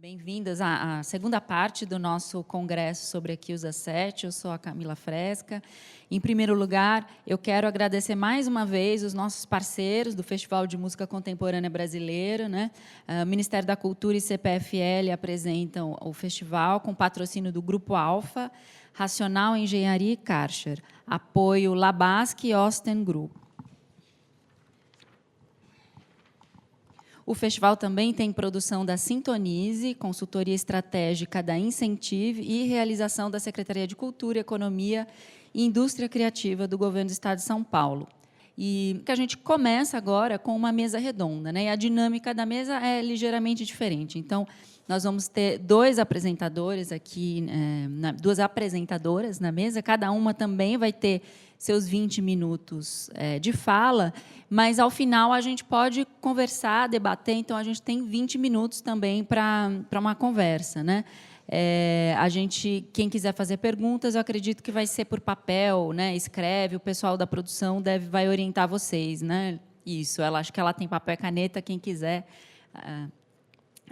Bem-vindas à segunda parte do nosso congresso sobre a Quilsa 7. Eu sou a Camila Fresca. Em primeiro lugar, eu quero agradecer mais uma vez os nossos parceiros do Festival de Música Contemporânea Brasileiro, né? O Ministério da Cultura e CPFL apresentam o festival com patrocínio do Grupo Alfa, Racional Engenharia e Karcher. Apoio Labasque e Osten Group. O festival também tem produção da Sintonize, consultoria estratégica da Incentive e realização da Secretaria de Cultura, Economia e Indústria Criativa do Governo do Estado de São Paulo. E que a gente começa agora com uma mesa redonda, né? E a dinâmica da mesa é ligeiramente diferente. Então, nós vamos ter dois apresentadores aqui, duas apresentadoras na mesa, cada uma também vai ter seus 20 minutos de fala, mas, ao final, a gente pode conversar, debater, então, a gente tem 20 minutos também para uma conversa, né? Quem quiser fazer perguntas, eu acredito que vai ser por papel, né? Escreve, o pessoal da produção vai orientar vocês, né? Isso, acho que ela tem papel e caneta, quem quiser,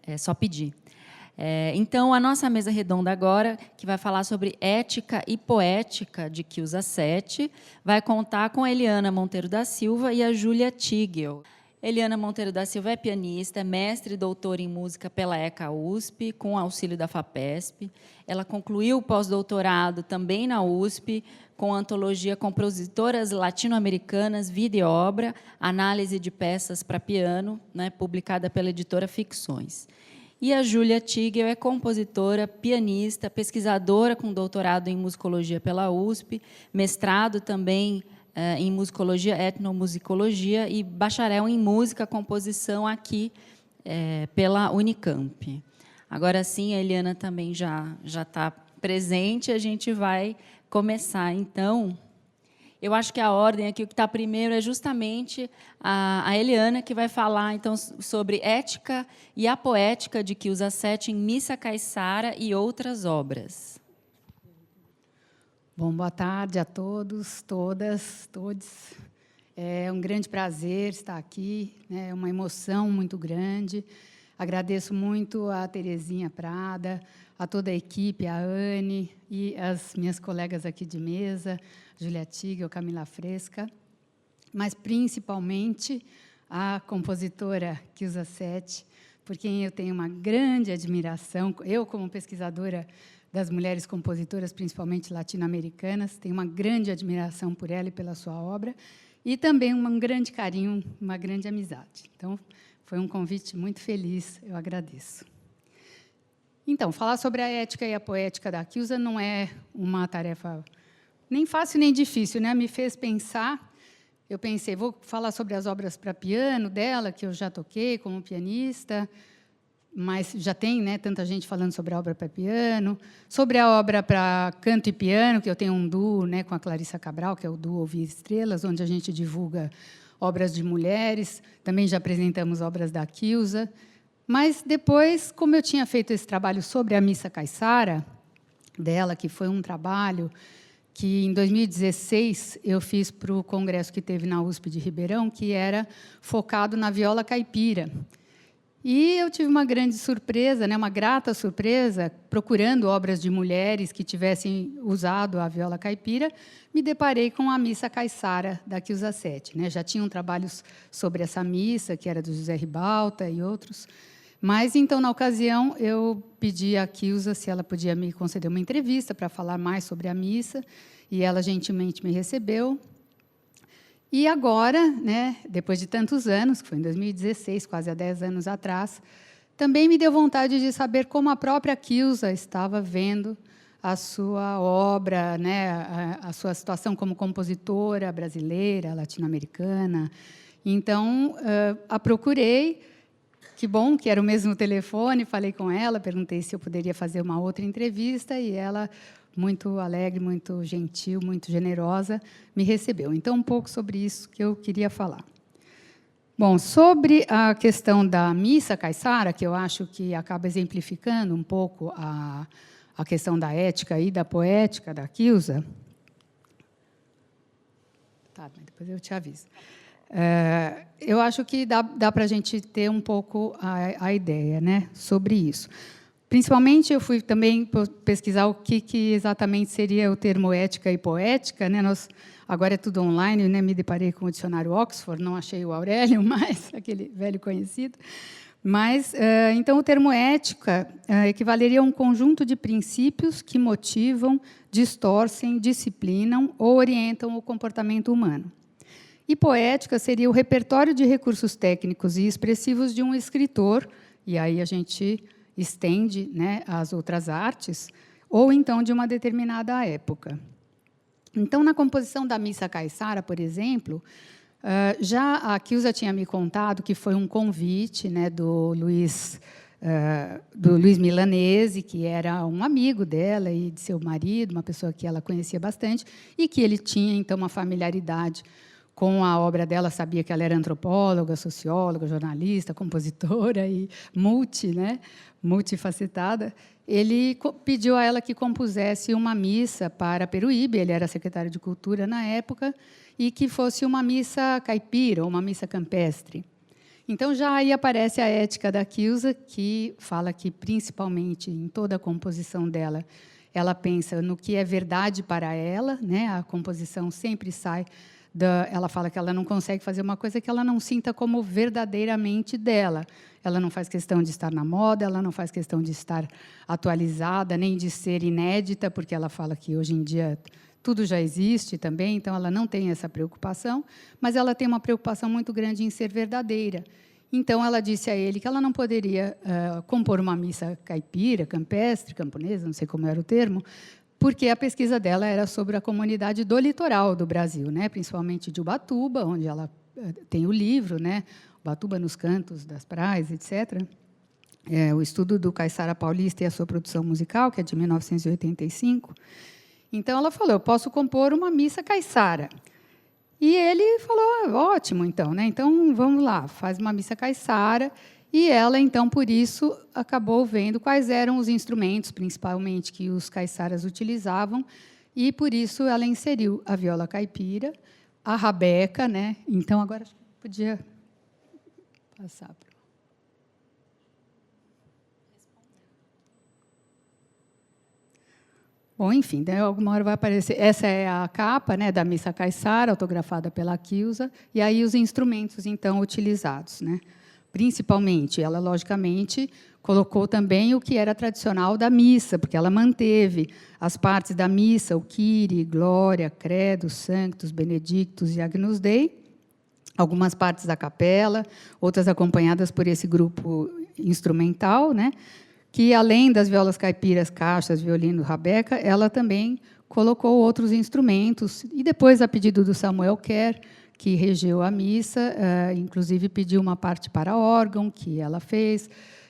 é só pedir. Então, a nossa mesa redonda agora, que vai falar sobre ética e poética de Quilsa 7, vai contar com a Eliana Monteiro da Silva e a Júlia Tigel. Eliana Monteiro da Silva é pianista, mestre e doutora em música pela ECA USP, com auxílio da FAPESP. Ela concluiu o pós-doutorado também na USP, com a antologia Compositoras Latino-Americanas, Vida e Obra, Análise de Peças para Piano, né, publicada pela editora Ficções. E a Júlia Tigel é compositora, pianista, pesquisadora com doutorado em musicologia pela USP, mestrado também em musicologia, etnomusicologia e bacharel em música, composição aqui pela Unicamp. Agora sim, a Eliana também já está presente, a gente vai começar, então. Eu acho que a ordem aqui, o que está primeiro é justamente a Eliana, que vai falar então sobre ética e a poética de Quilsa 7 em Missa Caiçara e outras obras. Bom, boa tarde a todos, todas, todos. É um grande prazer estar aqui, é uma emoção muito grande. Agradeço muito a Terezinha Prada, a toda a equipe, a Anne e as minhas colegas aqui de mesa, Júlia Tigel, Camila Fresca, mas, principalmente, a compositora Quilsa 7, por quem eu tenho uma grande admiração. Eu, como pesquisadora das mulheres compositoras, principalmente latino-americanas, tenho uma grande admiração por ela e pela sua obra, e também um grande carinho, uma grande amizade. Então, foi um convite muito feliz, eu agradeço. Então, falar sobre a ética e a poética da Quilsa não é uma tarefa nem fácil nem difícil, né? Me fez pensar. Eu pensei, vou falar sobre as obras para piano dela, que eu já toquei como pianista, mas já tem, né, tanta gente falando sobre a obra para piano, sobre a obra para canto e piano, que eu tenho um duo, né, com a Clarissa Cabral, que é o duo Ouvir Estrelas, onde a gente divulga obras de mulheres. Também já apresentamos obras da Quilsa. Mas, depois, como eu tinha feito esse trabalho sobre a Missa Caiçara dela, que foi um trabalho que, em 2016, eu fiz para o congresso que teve na USP de Ribeirão, que era focado na viola caipira. E eu tive uma grande surpresa, né, uma grata surpresa, procurando obras de mulheres que tivessem usado a viola caipira, me deparei com a Missa Caiçara, da Quilsa 7. Né? Já tinham trabalhos sobre essa missa, que era do José Ribalta e outros. Mas, então, na ocasião, eu pedi à Quilsa se ela podia me conceder uma entrevista para falar mais sobre a missa, e ela gentilmente me recebeu. E agora, né, depois de tantos anos, que foi em 2016, quase há 10 anos atrás, também me deu vontade de saber como a própria Quilsa estava vendo a sua obra, né, a sua situação como compositora brasileira, latino-americana. Então, a procurei. Que bom que era o mesmo telefone, falei com ela, perguntei se eu poderia fazer uma outra entrevista, e ela, muito alegre, muito gentil, muito generosa, me recebeu. Então, um pouco sobre isso que eu queria falar. Bom, sobre a questão da Missa Caiçara, que eu acho que acaba exemplificando um pouco a questão da ética e da poética da Quilsa. Tá, mas depois eu te aviso. Eu acho que dá para a gente ter um pouco a ideia, né, sobre isso. Principalmente, eu fui também pesquisar o que exatamente seria o termo ética e poética, né? Agora é tudo online, né? Me deparei com o dicionário Oxford, não achei o Aurélio, mas aquele velho conhecido. Mas, então, o termo ética equivaleria a um conjunto de princípios que motivam, distorcem, disciplinam ou orientam o comportamento humano. E poética seria o repertório de recursos técnicos e expressivos de um escritor, e aí a gente estende, né, às outras artes, ou então de uma determinada época. Então, na composição da Missa Caiçara, por exemplo, já a Quilza tinha me contado que foi um convite, né, do Luiz Milanese, que era um amigo dela e de seu marido, uma pessoa que ela conhecia bastante, e que ele tinha, então, uma familiaridade com a obra dela, sabia que ela era antropóloga, socióloga, jornalista, compositora e multifacetada. Ele pediu a ela que compusesse uma missa para Peruíbe, ele era secretário de Cultura na época, e que fosse uma missa caipira, uma missa campestre. Então, já aí aparece a ética da Quilza, que fala que, principalmente, em toda a composição dela, ela pensa no que é verdade para ela, né? A composição sempre sai ela fala que ela não consegue fazer uma coisa que ela não sinta como verdadeiramente dela. Ela não faz questão de estar na moda, ela não faz questão de estar atualizada, nem de ser inédita, porque ela fala que, hoje em dia, tudo já existe também, então ela não tem essa preocupação, mas ela tem uma preocupação muito grande em ser verdadeira. Então, ela disse a ele que ela não poderia compor uma missa caipira, campestre, camponesa, não sei como era o termo, porque a pesquisa dela era sobre a comunidade do litoral do Brasil, né? Principalmente de Ubatuba, onde ela tem o livro, né? Ubatuba nos cantos das praias, etc. O estudo do Caiçara Paulista e a sua produção musical, que é de 1985. Então, ela falou, eu posso compor uma missa caiçara. E ele falou, ótimo, então, né? Então, vamos lá, faz uma missa caiçara. E ela, então, por isso, acabou vendo quais eram os instrumentos, principalmente, que os caiçaras utilizavam, e, por isso, ela inseriu a viola caipira, a rabeca, né? Então, agora, acho que podia passar para... Bom, enfim, né, alguma hora vai aparecer. Essa é a capa, né, da Missa Caiçara, autografada pela Quilza, e aí os instrumentos, então, utilizados, né? Principalmente, ela, logicamente, colocou também o que era tradicional da missa, porque ela manteve as partes da missa, o Kyrie, Glória, Credo, Sanctus, Benedictus e Agnus Dei, algumas partes da capela, outras acompanhadas por esse grupo instrumental, né, que, além das violas caipiras, caixas, violino, rabeca, ela também colocou outros instrumentos, e depois, a pedido do Samuel Kerr, que regeu a missa, inclusive pediu uma parte para órgão, que ela fez.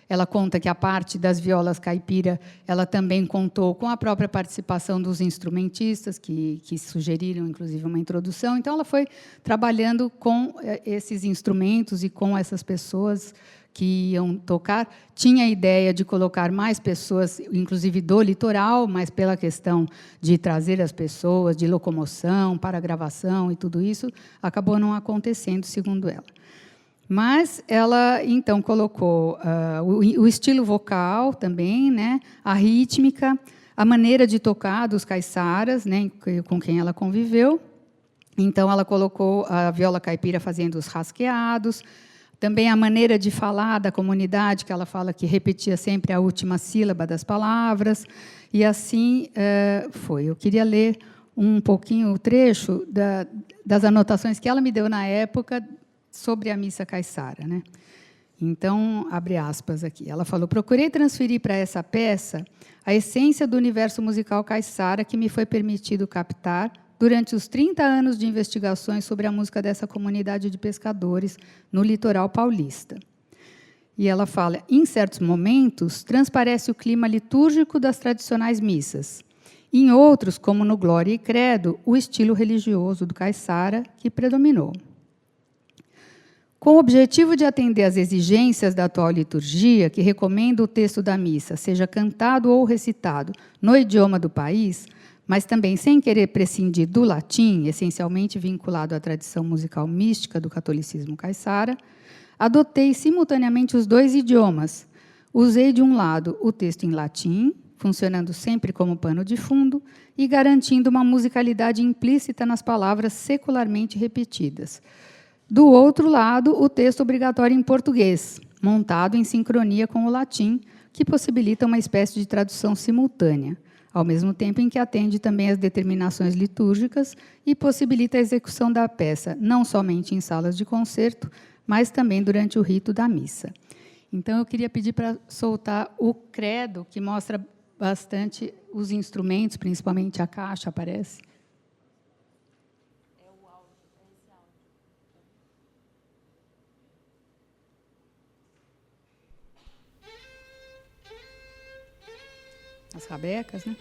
Ela conta que a parte das violas caipira, ela também contou com a própria participação dos instrumentistas, que sugeriram, inclusive, uma introdução. Então, ela foi trabalhando com esses instrumentos e com essas pessoas que iam tocar. Tinha a ideia de colocar mais pessoas, inclusive do litoral, mas pela questão de trazer as pessoas, de locomoção, para gravação e tudo isso, acabou não acontecendo, segundo ela. Mas ela, então, colocou o estilo vocal também, né, a rítmica, a maneira de tocar dos caiçaras, né, com quem ela conviveu. Então, ela colocou a viola caipira fazendo os rasqueados, também a maneira de falar da comunidade, que ela fala que repetia sempre a última sílaba das palavras, e assim foi. Eu queria ler um pouquinho o trecho das anotações que ela me deu na época sobre a missa caiçara, né? Então, abre aspas aqui. Ela falou, procurei transferir para essa peça a essência do universo musical caiçara que me foi permitido captar durante os 30 anos de investigações sobre a música dessa comunidade de pescadores no litoral paulista. E ela fala, em certos momentos, transparece o clima litúrgico das tradicionais missas. Em outros, como no Glória e Credo, o estilo religioso do caiçara que predominou. Com o objetivo de atender às exigências da atual liturgia, que recomenda o texto da missa seja cantado ou recitado no idioma do país, mas também sem querer prescindir do latim, essencialmente vinculado à tradição musical mística do catolicismo caiçara, adotei simultaneamente os dois idiomas, Usei, de um lado, o texto em latim, funcionando sempre como pano de fundo, e garantindo uma musicalidade implícita nas palavras secularmente repetidas. Do outro lado, o texto obrigatório em português, montado em sincronia com o latim, que possibilita uma espécie de tradução simultânea, ao mesmo tempo em que atende também às determinações litúrgicas e possibilita a execução da peça, não somente em salas de concerto, mas também durante o rito da missa. Então, eu queria pedir para soltar o credo, que mostra bastante os instrumentos, principalmente a caixa, aparece. As rabecas, né?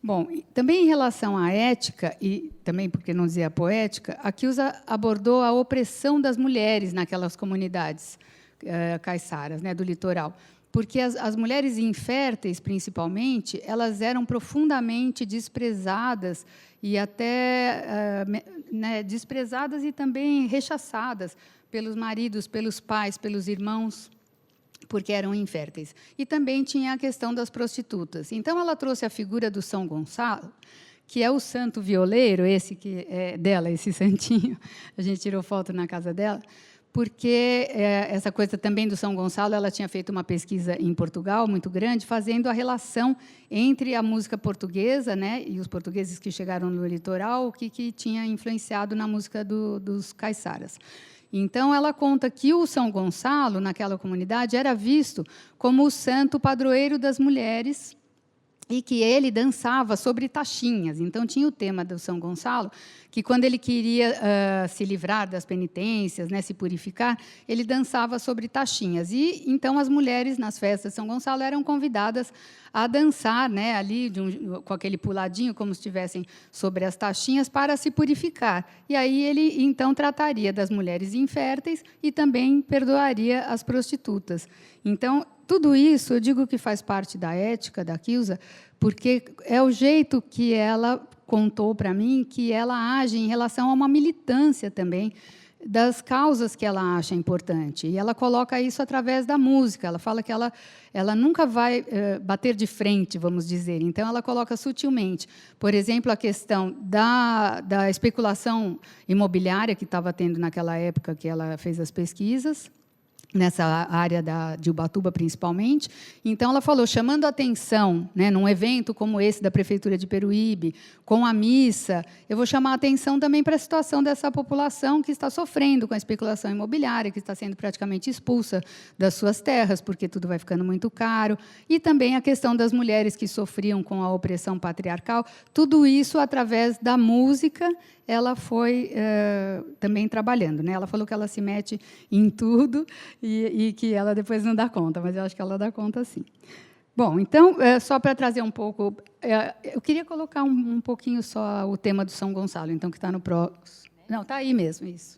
Bom, também em relação à ética, e também, porque não dizer a poética, a Kielsa abordou a opressão das mulheres naquelas comunidades caiçaras, né, do litoral. Porque as mulheres inférteis, principalmente, elas eram profundamente desprezadas e até desprezadas e também rechaçadas pelos maridos, pelos pais, pelos irmãos, porque eram inférteis. E também tinha a questão das prostitutas. Então, ela trouxe a figura do São Gonçalo, que é o santo violeiro, esse que é dela, esse santinho. A gente tirou foto na casa dela, porque essa coisa também do São Gonçalo, ela tinha feito uma pesquisa em Portugal, muito grande, fazendo a relação entre a música portuguesa, né, e os portugueses que chegaram no litoral, o que tinha influenciado na música dos caiçaras. Então, ela conta que o São Gonçalo, naquela comunidade, era visto como o santo padroeiro das mulheres e que ele dançava sobre taxinhas. Então, tinha o tema do São Gonçalo, que, quando ele queria se livrar das penitências, né, se purificar, ele dançava sobre taxinhas. E, então, as mulheres, nas festas de São Gonçalo, eram convidadas a dançar, né, ali com aquele puladinho, como se estivessem sobre as taxinhas, para se purificar. E aí ele, então, trataria das mulheres inférteis e também perdoaria as prostitutas. Então, tudo isso, eu digo que faz parte da ética da Kielsa, porque é o jeito que ela contou para mim que ela age em relação a uma militância também das causas que ela acha importante. E ela coloca isso através da música. Ela fala que ela nunca vai bater de frente, vamos dizer. Então, ela coloca sutilmente. Por exemplo, a questão da especulação imobiliária que estava tendo naquela época que ela fez as pesquisas, nessa área de Ubatuba, principalmente. Então, ela falou, chamando a atenção, né, num evento como esse da Prefeitura de Peruíbe, com a missa, eu vou chamar a atenção também para a situação dessa população que está sofrendo com a especulação imobiliária, que está sendo praticamente expulsa das suas terras, porque tudo vai ficando muito caro, e também a questão das mulheres que sofriam com a opressão patriarcal. Tudo isso, através da música, ela foi também trabalhando, né? Ela falou que ela se mete em tudo e que ela depois não dá conta, mas eu acho que ela dá conta, sim. Bom, então, só para trazer um pouco... eu queria colocar um pouquinho só o tema do São Gonçalo, então, que está no próximo... Não, está aí mesmo, isso.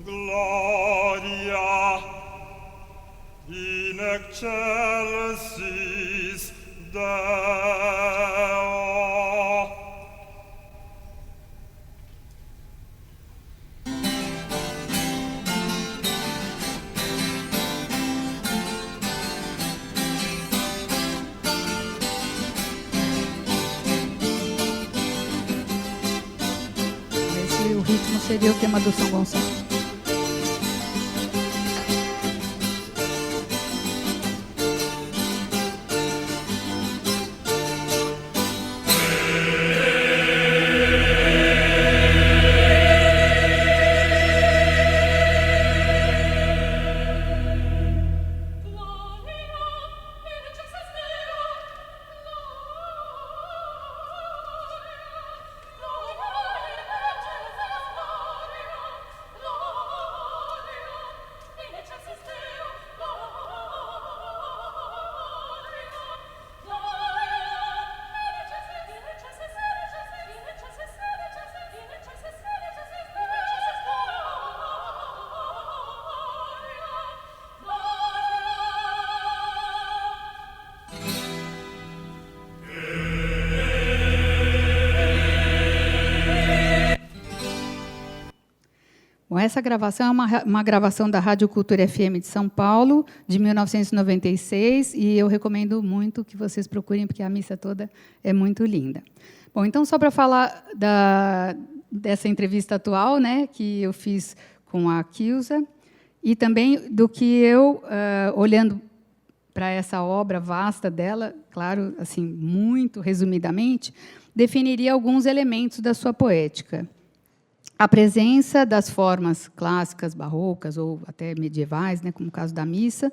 Gloria in excelsis Deo. O ritmo seria o tema do São Gonçalo. Bom, essa gravação é uma gravação da Rádio Cultura FM de São Paulo, de 1996, e eu recomendo muito que vocês procurem, porque a missa toda é muito linda. Bom, então, só para falar dessa entrevista atual, né, que eu fiz com a Quilza, e também do que eu, olhando para essa obra vasta dela, claro, assim, muito resumidamente, definiria alguns elementos da sua poética. A presença das formas clássicas, barrocas ou até medievais, né, como o caso da missa,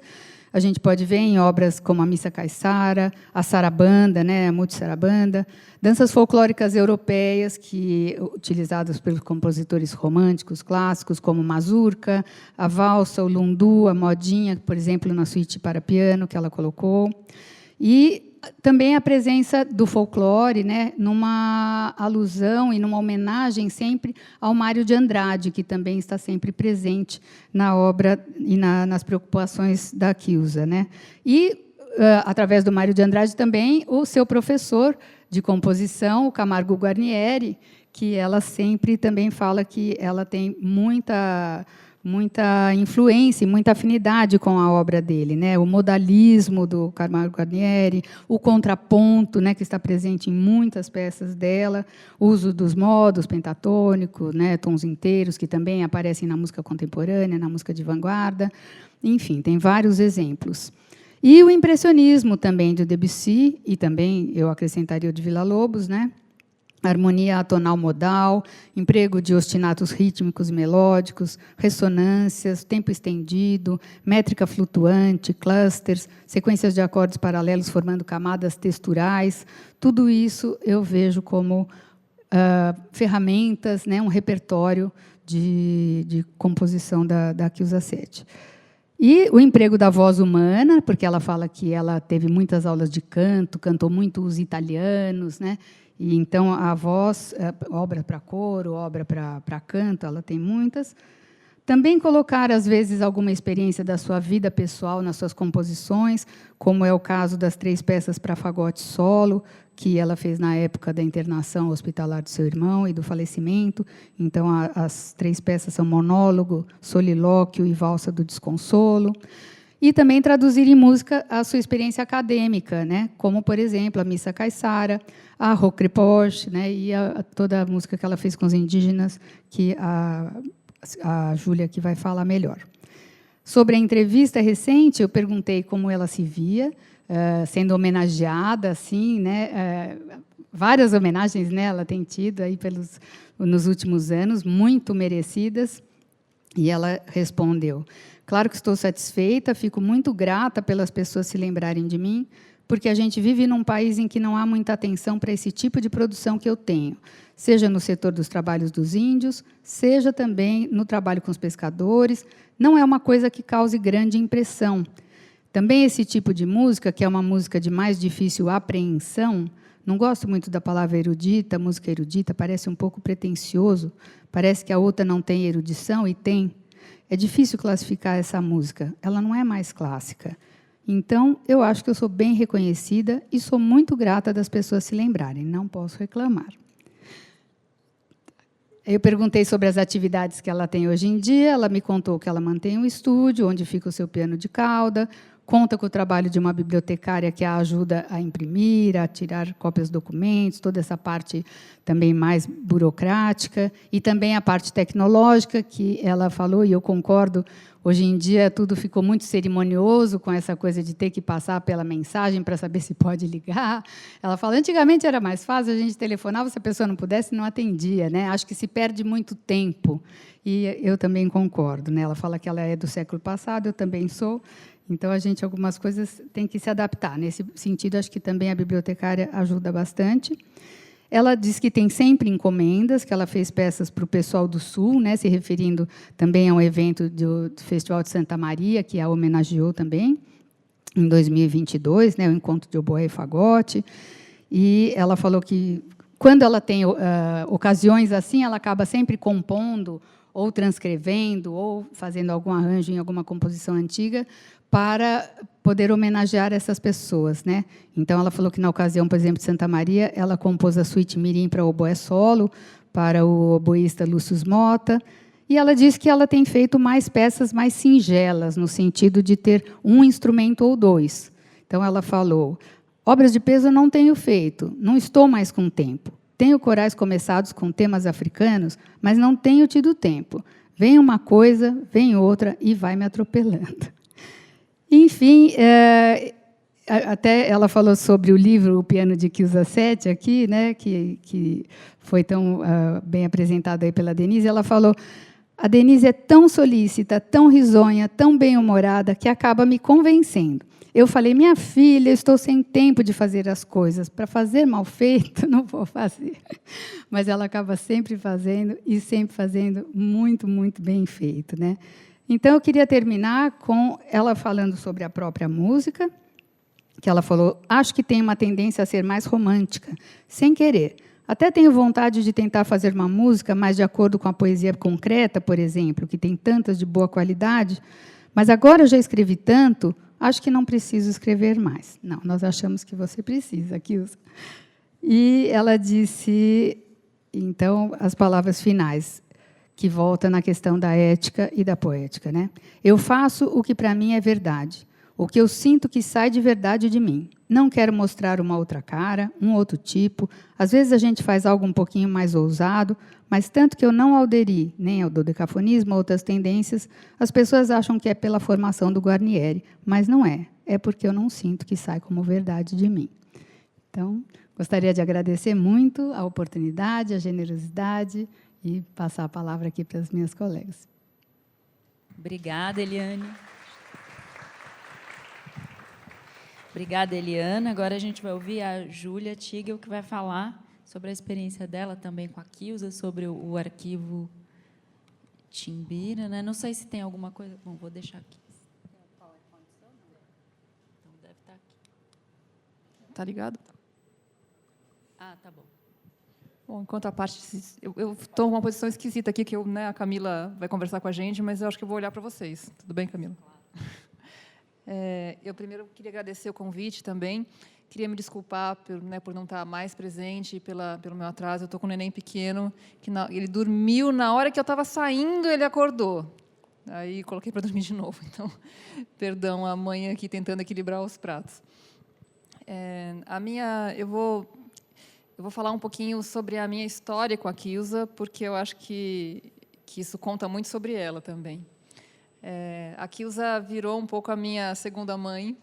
a gente pode ver em obras como a Missa Caiçara, a sarabanda, né, a multissarabanda, danças folclóricas europeias utilizadas pelos compositores românticos clássicos, como mazurca, a valsa, o lundu, a modinha, por exemplo, na suíte para piano que ela colocou, e também a presença do folclore, né, numa alusão e numa homenagem sempre ao Mário de Andrade, que também está sempre presente na obra e nas preocupações da Quilza, né? E, através do Mário de Andrade, também o seu professor de composição, o Camargo Guarnieri, que ela sempre também fala que ela tem muita influência e muita afinidade com a obra dele, né? O modalismo do Camargo Guarnieri, o contraponto, né, que está presente em muitas peças dela, o uso dos modos pentatônicos, né, tons inteiros, que também aparecem na música contemporânea, na música de vanguarda. Enfim, tem vários exemplos. E o impressionismo também do Debussy, e também eu acrescentaria o de Villa-Lobos, né? Harmonia atonal modal, emprego de ostinatos rítmicos e melódicos, ressonâncias, tempo estendido, métrica flutuante, clusters, sequências de acordes paralelos formando camadas texturais. Tudo isso eu vejo como ferramentas, né, um repertório de composição da Quilza Sete. E o emprego da voz humana, porque ela fala que ela teve muitas aulas de canto, cantou muito os italianos, né? E, então, a voz, obra para coro, obra para canto, ela tem muitas. Também colocar, às vezes, alguma experiência da sua vida pessoal nas suas composições, como é o caso das 3 peças para fagote solo, que ela fez na época da internação hospitalar do seu irmão e do falecimento. Então, as 3 peças são monólogo, solilóquio e valsa do desconsolo. E também traduzir em música a sua experiência acadêmica, né? Como, por exemplo, a Missa Caiçara, a Rocripoche, né? E toda a música que ela fez com os indígenas, que a Júlia que vai falar melhor. Sobre a entrevista recente, eu perguntei como ela se via, sendo homenageada, assim, né? Várias homenagens, né, ela tem tido aí nos últimos anos, muito merecidas, e ela respondeu: claro que estou satisfeita, fico muito grata pelas pessoas se lembrarem de mim, porque a gente vive num país em que não há muita atenção para esse tipo de produção que eu tenho, seja no setor dos trabalhos dos índios, seja também no trabalho com os pescadores. Não é uma coisa que cause grande impressão. Também esse tipo de música, que é uma música de mais difícil apreensão, não gosto muito da palavra erudita, música erudita, parece um pouco pretensioso, parece que a outra não tem erudição, e tem. É difícil classificar essa música, ela não é mais clássica. Então, eu acho que eu sou bem reconhecida e sou muito grata das pessoas se lembrarem, não posso reclamar. Eu perguntei sobre as atividades que ela tem hoje em dia, ela me contou que ela mantém um estúdio, onde fica o seu piano de cauda, conta com o trabalho de uma bibliotecária que a ajuda a imprimir, a tirar cópias de documentos, toda essa parte também mais burocrática, e também a parte tecnológica, que ela falou, e eu concordo. Hoje em dia, tudo ficou muito cerimonioso, com essa coisa de ter que passar pela mensagem para saber se pode ligar. Ela fala, antigamente era mais fácil, a gente telefonava, se a pessoa não pudesse, não atendia, né? Acho que se perde muito tempo, e eu também concordo, né? Ela fala que ela é do século passado, eu também sou, então a gente, algumas coisas, tem que se adaptar. Nesse sentido, acho que também a bibliotecária ajuda bastante. Ela diz que tem sempre encomendas, que ela fez peças para o pessoal do Sul, né, se referindo também a um evento do Festival de Santa Maria, que a homenageou também, em 2022, né, o Encontro de Oboé e Fagote. E ela falou que, quando ela tem ocasiões assim, ela acaba sempre compondo, ou transcrevendo, ou fazendo algum arranjo em alguma composição antiga, para poder homenagear essas pessoas, né? Então, ela falou que, na ocasião, por exemplo, de Santa Maria, ela compôs a suíte mirim para oboé solo, para o oboísta Lúcio Mota, e ela disse que ela tem feito mais peças mais singelas, no sentido de ter um instrumento ou dois. Então, ela falou, obras de peso eu não tenho feito, não estou mais com tempo. Tenho corais começados com temas africanos, mas não tenho tido tempo. Vem uma coisa, vem outra, e vai me atropelando. Enfim, até ela falou sobre o livro O Piano de Kiusa Sete, aqui, né, que foi tão bem apresentado aí pela Denise. Ela falou, a Denise é tão solícita, tão risonha, tão bem-humorada, que acaba me convencendo. Eu falei, minha filha, eu estou sem tempo de fazer as coisas. Para fazer mal feito, não vou fazer. Mas ela acaba sempre fazendo, e sempre fazendo muito, muito bem feito, né? Então, eu queria terminar com ela falando sobre a própria música, que ela falou, acho que tem uma tendência a ser mais romântica, sem querer. Até tenho vontade de tentar fazer uma música mais de acordo com a poesia concreta, por exemplo, que tem tantas de boa qualidade, mas agora eu já escrevi tanto, acho que não preciso escrever mais. Não, nós achamos que você precisa, Kiusa. E ela disse, então, as palavras finais, que volta na questão da ética e da poética, né? Eu faço o que para mim é verdade, o que eu sinto que sai de verdade de mim. Não quero mostrar uma outra cara, um outro tipo. Às vezes a gente faz algo um pouquinho mais ousado, mas tanto que eu não aderi nem ao dodecafonismo, a outras tendências, as pessoas acham que é pela formação do Guarnieri, mas não é. É porque eu não sinto que sai como verdade de mim. Então, gostaria de agradecer muito a oportunidade, a generosidade, e passar a palavra aqui para as minhas colegas. Obrigada, Eliane. Obrigada, Eliana. Agora a gente vai ouvir a Júlia Tigel, que vai falar sobre a experiência dela também com a Kiusa, sobre o arquivo Timbira, né? Não sei se tem alguma coisa... Bom, vou deixar aqui. Então, deve estar aqui. Tá ligado? Ah, tá bom. Bom, enquanto a parte... Eu estou numa posição esquisita aqui, que a Camila vai conversar com a gente, mas eu acho que eu vou olhar para vocês. Tudo bem, Camila? Eu primeiro queria agradecer o convite também. Queria me desculpar por não estar mais presente, pelo meu atraso. Eu estou com um neném pequeno, que ele dormiu na hora que eu estava saindo, ele acordou. Aí coloquei para dormir de novo. Então, perdão, a mãe aqui tentando equilibrar os pratos. Eu vou falar um pouquinho sobre a minha história com a Kiusa, porque eu acho que que isso conta muito sobre ela também. A Quilza virou um pouco a minha segunda mãe.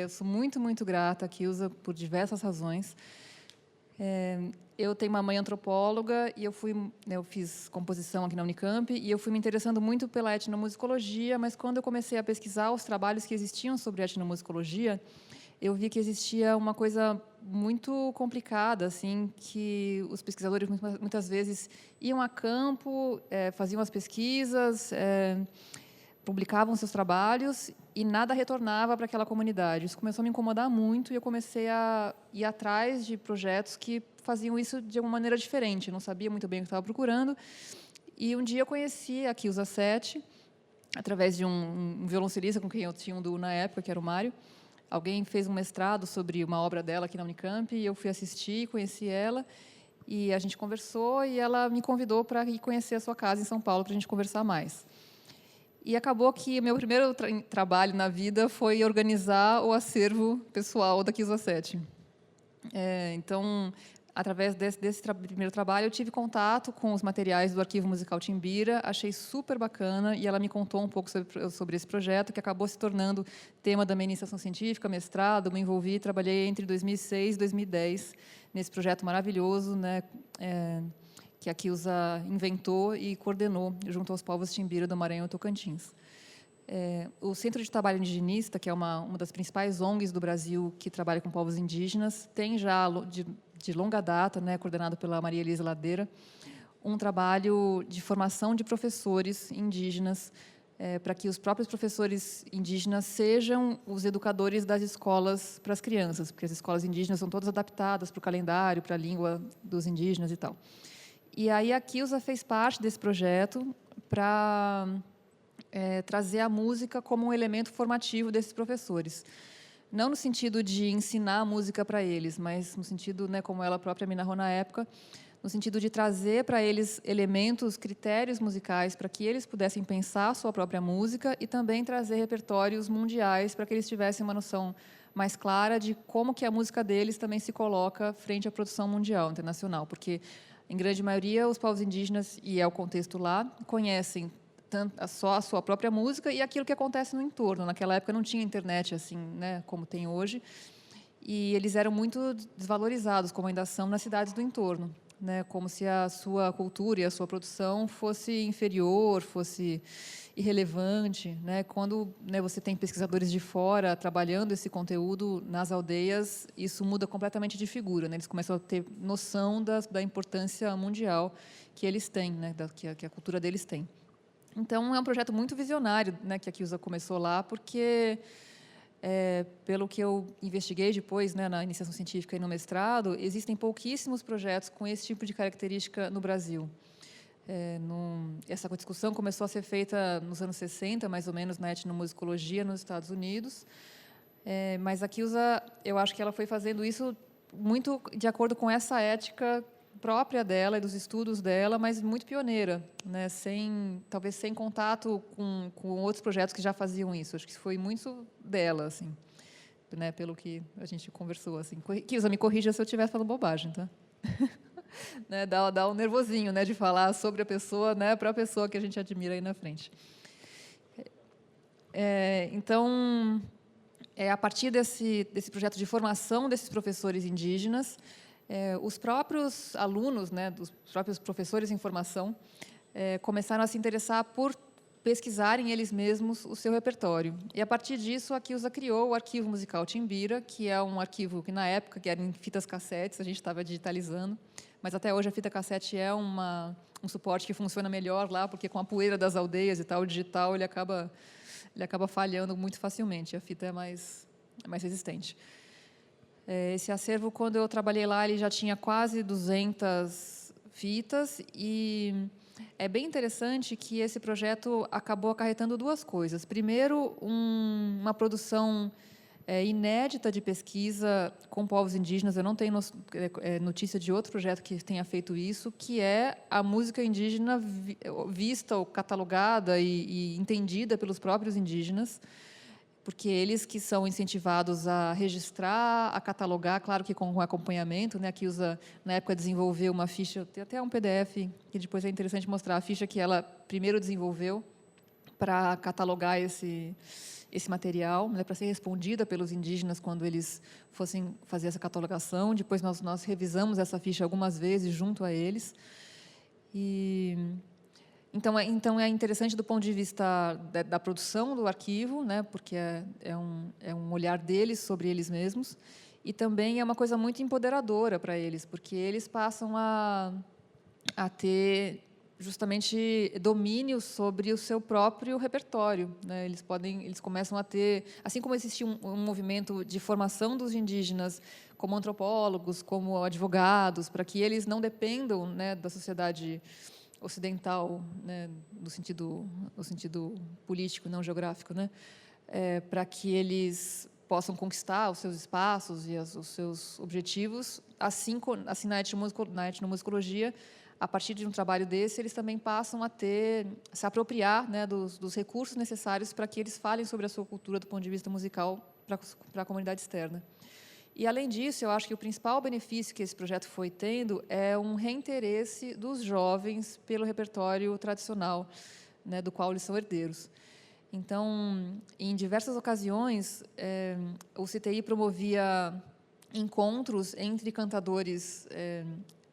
Eu sou muito, muito grata à Quilza por diversas razões. Eu tenho uma mãe antropóloga e eu fiz composição aqui na Unicamp e eu fui me interessando muito pela etnomusicologia, mas quando eu comecei a pesquisar os trabalhos que existiam sobre etnomusicologia, eu vi que existia uma coisa muito complicada, assim, que os pesquisadores muitas vezes iam a campo, faziam as pesquisas, publicavam seus trabalhos e nada retornava para aquela comunidade. Isso começou a me incomodar muito e eu comecei a ir atrás de projetos que faziam isso de uma maneira diferente. Eu não sabia muito bem o que estava procurando. E um dia eu conheci a Quilza Sete, através de um violoncelista com quem eu tinha um duo na época, que era o Mário. Alguém fez um mestrado sobre uma obra dela aqui na Unicamp e eu fui assistir, conheci ela. E a gente conversou e ela me convidou para ir conhecer a sua casa em São Paulo para a gente conversar mais. E acabou que meu primeiro trabalho na vida foi organizar o acervo pessoal da Quilza Sete. Então, através desse primeiro trabalho, eu tive contato com os materiais do Arquivo Musical Timbira, achei super bacana, e ela me contou um pouco sobre esse projeto, que acabou se tornando tema da minha iniciação científica, mestrado, me envolvi, trabalhei entre 2006 e 2010 nesse projeto maravilhoso, né, que a Quilza inventou e coordenou junto aos povos Timbira do Maranhão e Tocantins. O Centro de Trabalho Indigenista, que é uma das principais ONGs do Brasil que trabalha com povos indígenas, tem já, de longa data, né, coordenado pela Maria Elisa Ladeira, um trabalho de formação de professores indígenas, para que os próprios professores indígenas sejam os educadores das escolas para as crianças, porque as escolas indígenas são todas adaptadas para o calendário, para a língua dos indígenas e tal. E aí a Quilza fez parte desse projeto para trazer a música como um elemento formativo desses professores. Não no sentido de ensinar a música para eles, mas no sentido, né, como ela própria me narrou na época, no sentido de trazer para eles elementos, critérios musicais para que eles pudessem pensar a sua própria música e também trazer repertórios mundiais para que eles tivessem uma noção mais clara de como que a música deles também se coloca frente à produção mundial, internacional, porque em grande maioria os povos indígenas, e é o contexto lá, conhecem só a sua própria música e aquilo que acontece no entorno. Naquela época não tinha internet assim, né, como tem hoje, e eles eram muito desvalorizados, como ainda são nas cidades do entorno, né, como se a sua cultura e a sua produção fosse inferior, fosse irrelevante, né? Quando, né, você tem pesquisadores de fora trabalhando esse conteúdo nas aldeias, isso muda completamente de figura, né? Eles começam a ter noção da importância mundial que eles têm, né, que a cultura deles tem. Então, é um projeto muito visionário, né, que a Quilza começou lá, porque, pelo que eu investiguei depois, né, na iniciação científica e no mestrado, existem pouquíssimos projetos com esse tipo de característica no Brasil. Essa discussão começou a ser feita nos anos 60, mais ou menos, na etnomusicologia nos Estados Unidos, mas a Quilza, eu acho que ela foi fazendo isso muito de acordo com essa ética própria dela e dos estudos dela, mas muito pioneira, né? Talvez sem contato com outros projetos que já faziam isso. Acho que foi muito dela, assim, né? Pelo que a gente conversou, assim. Quilza, me corrija se eu estiver falando bobagem, tá? Né? Dá um nervosinho, né, de falar sobre a pessoa, né, para a pessoa que a gente admira aí na frente. Então, a partir desse projeto de formação desses professores indígenas, os próprios alunos, né, os próprios professores em formação, começaram a se interessar por pesquisarem eles mesmos o seu repertório. E, a partir disso, a Quilza criou o Arquivo Musical Timbira, que é um arquivo que, na época, que era em fitas cassetes, a gente estava digitalizando, mas até hoje a fita cassete é um suporte que funciona melhor lá, porque com a poeira das aldeias e tal, o digital ele acaba falhando muito facilmente, a fita é mais resistente. Esse acervo, quando eu trabalhei lá, ele já tinha quase 200 fitas, e é bem interessante que esse projeto acabou acarretando duas coisas. Primeiro, uma produção inédita de pesquisa com povos indígenas. Eu não tenho notícia de outro projeto que tenha feito isso, que é a música indígena vista ou catalogada e entendida pelos próprios indígenas, porque eles que são incentivados a registrar, a catalogar, claro que com acompanhamento, né? Que usa, na época, desenvolveu uma ficha, tem até um PDF, que depois é interessante mostrar a ficha que ela primeiro desenvolveu para catalogar esse material, né, para ser respondida pelos indígenas quando eles fossem fazer essa catalogação. Depois nós revisamos essa ficha algumas vezes junto a eles. Então é interessante do ponto de vista da produção do arquivo, né, porque é um olhar deles sobre eles mesmos, e também é uma coisa muito empoderadora para eles, porque eles passam a ter justamente domínio sobre o seu próprio repertório, né? Eles começam a ter, assim como existe um movimento de formação dos indígenas como antropólogos, como advogados, para que eles não dependam, né, da sociedade ocidental, né, no sentido político, não geográfico, né, para que eles possam conquistar os seus espaços e os seus objetivos, assim na etnomusicologia, a partir de um trabalho desse, eles também passam a se apropriar, né, dos recursos necessários para que eles falem sobre a sua cultura do ponto de vista musical para a comunidade externa. E, além disso, eu acho que o principal benefício que esse projeto foi tendo é um reinteresse dos jovens pelo repertório tradicional, né, do qual eles são herdeiros. Então, em diversas ocasiões, o CTI promovia encontros entre cantadores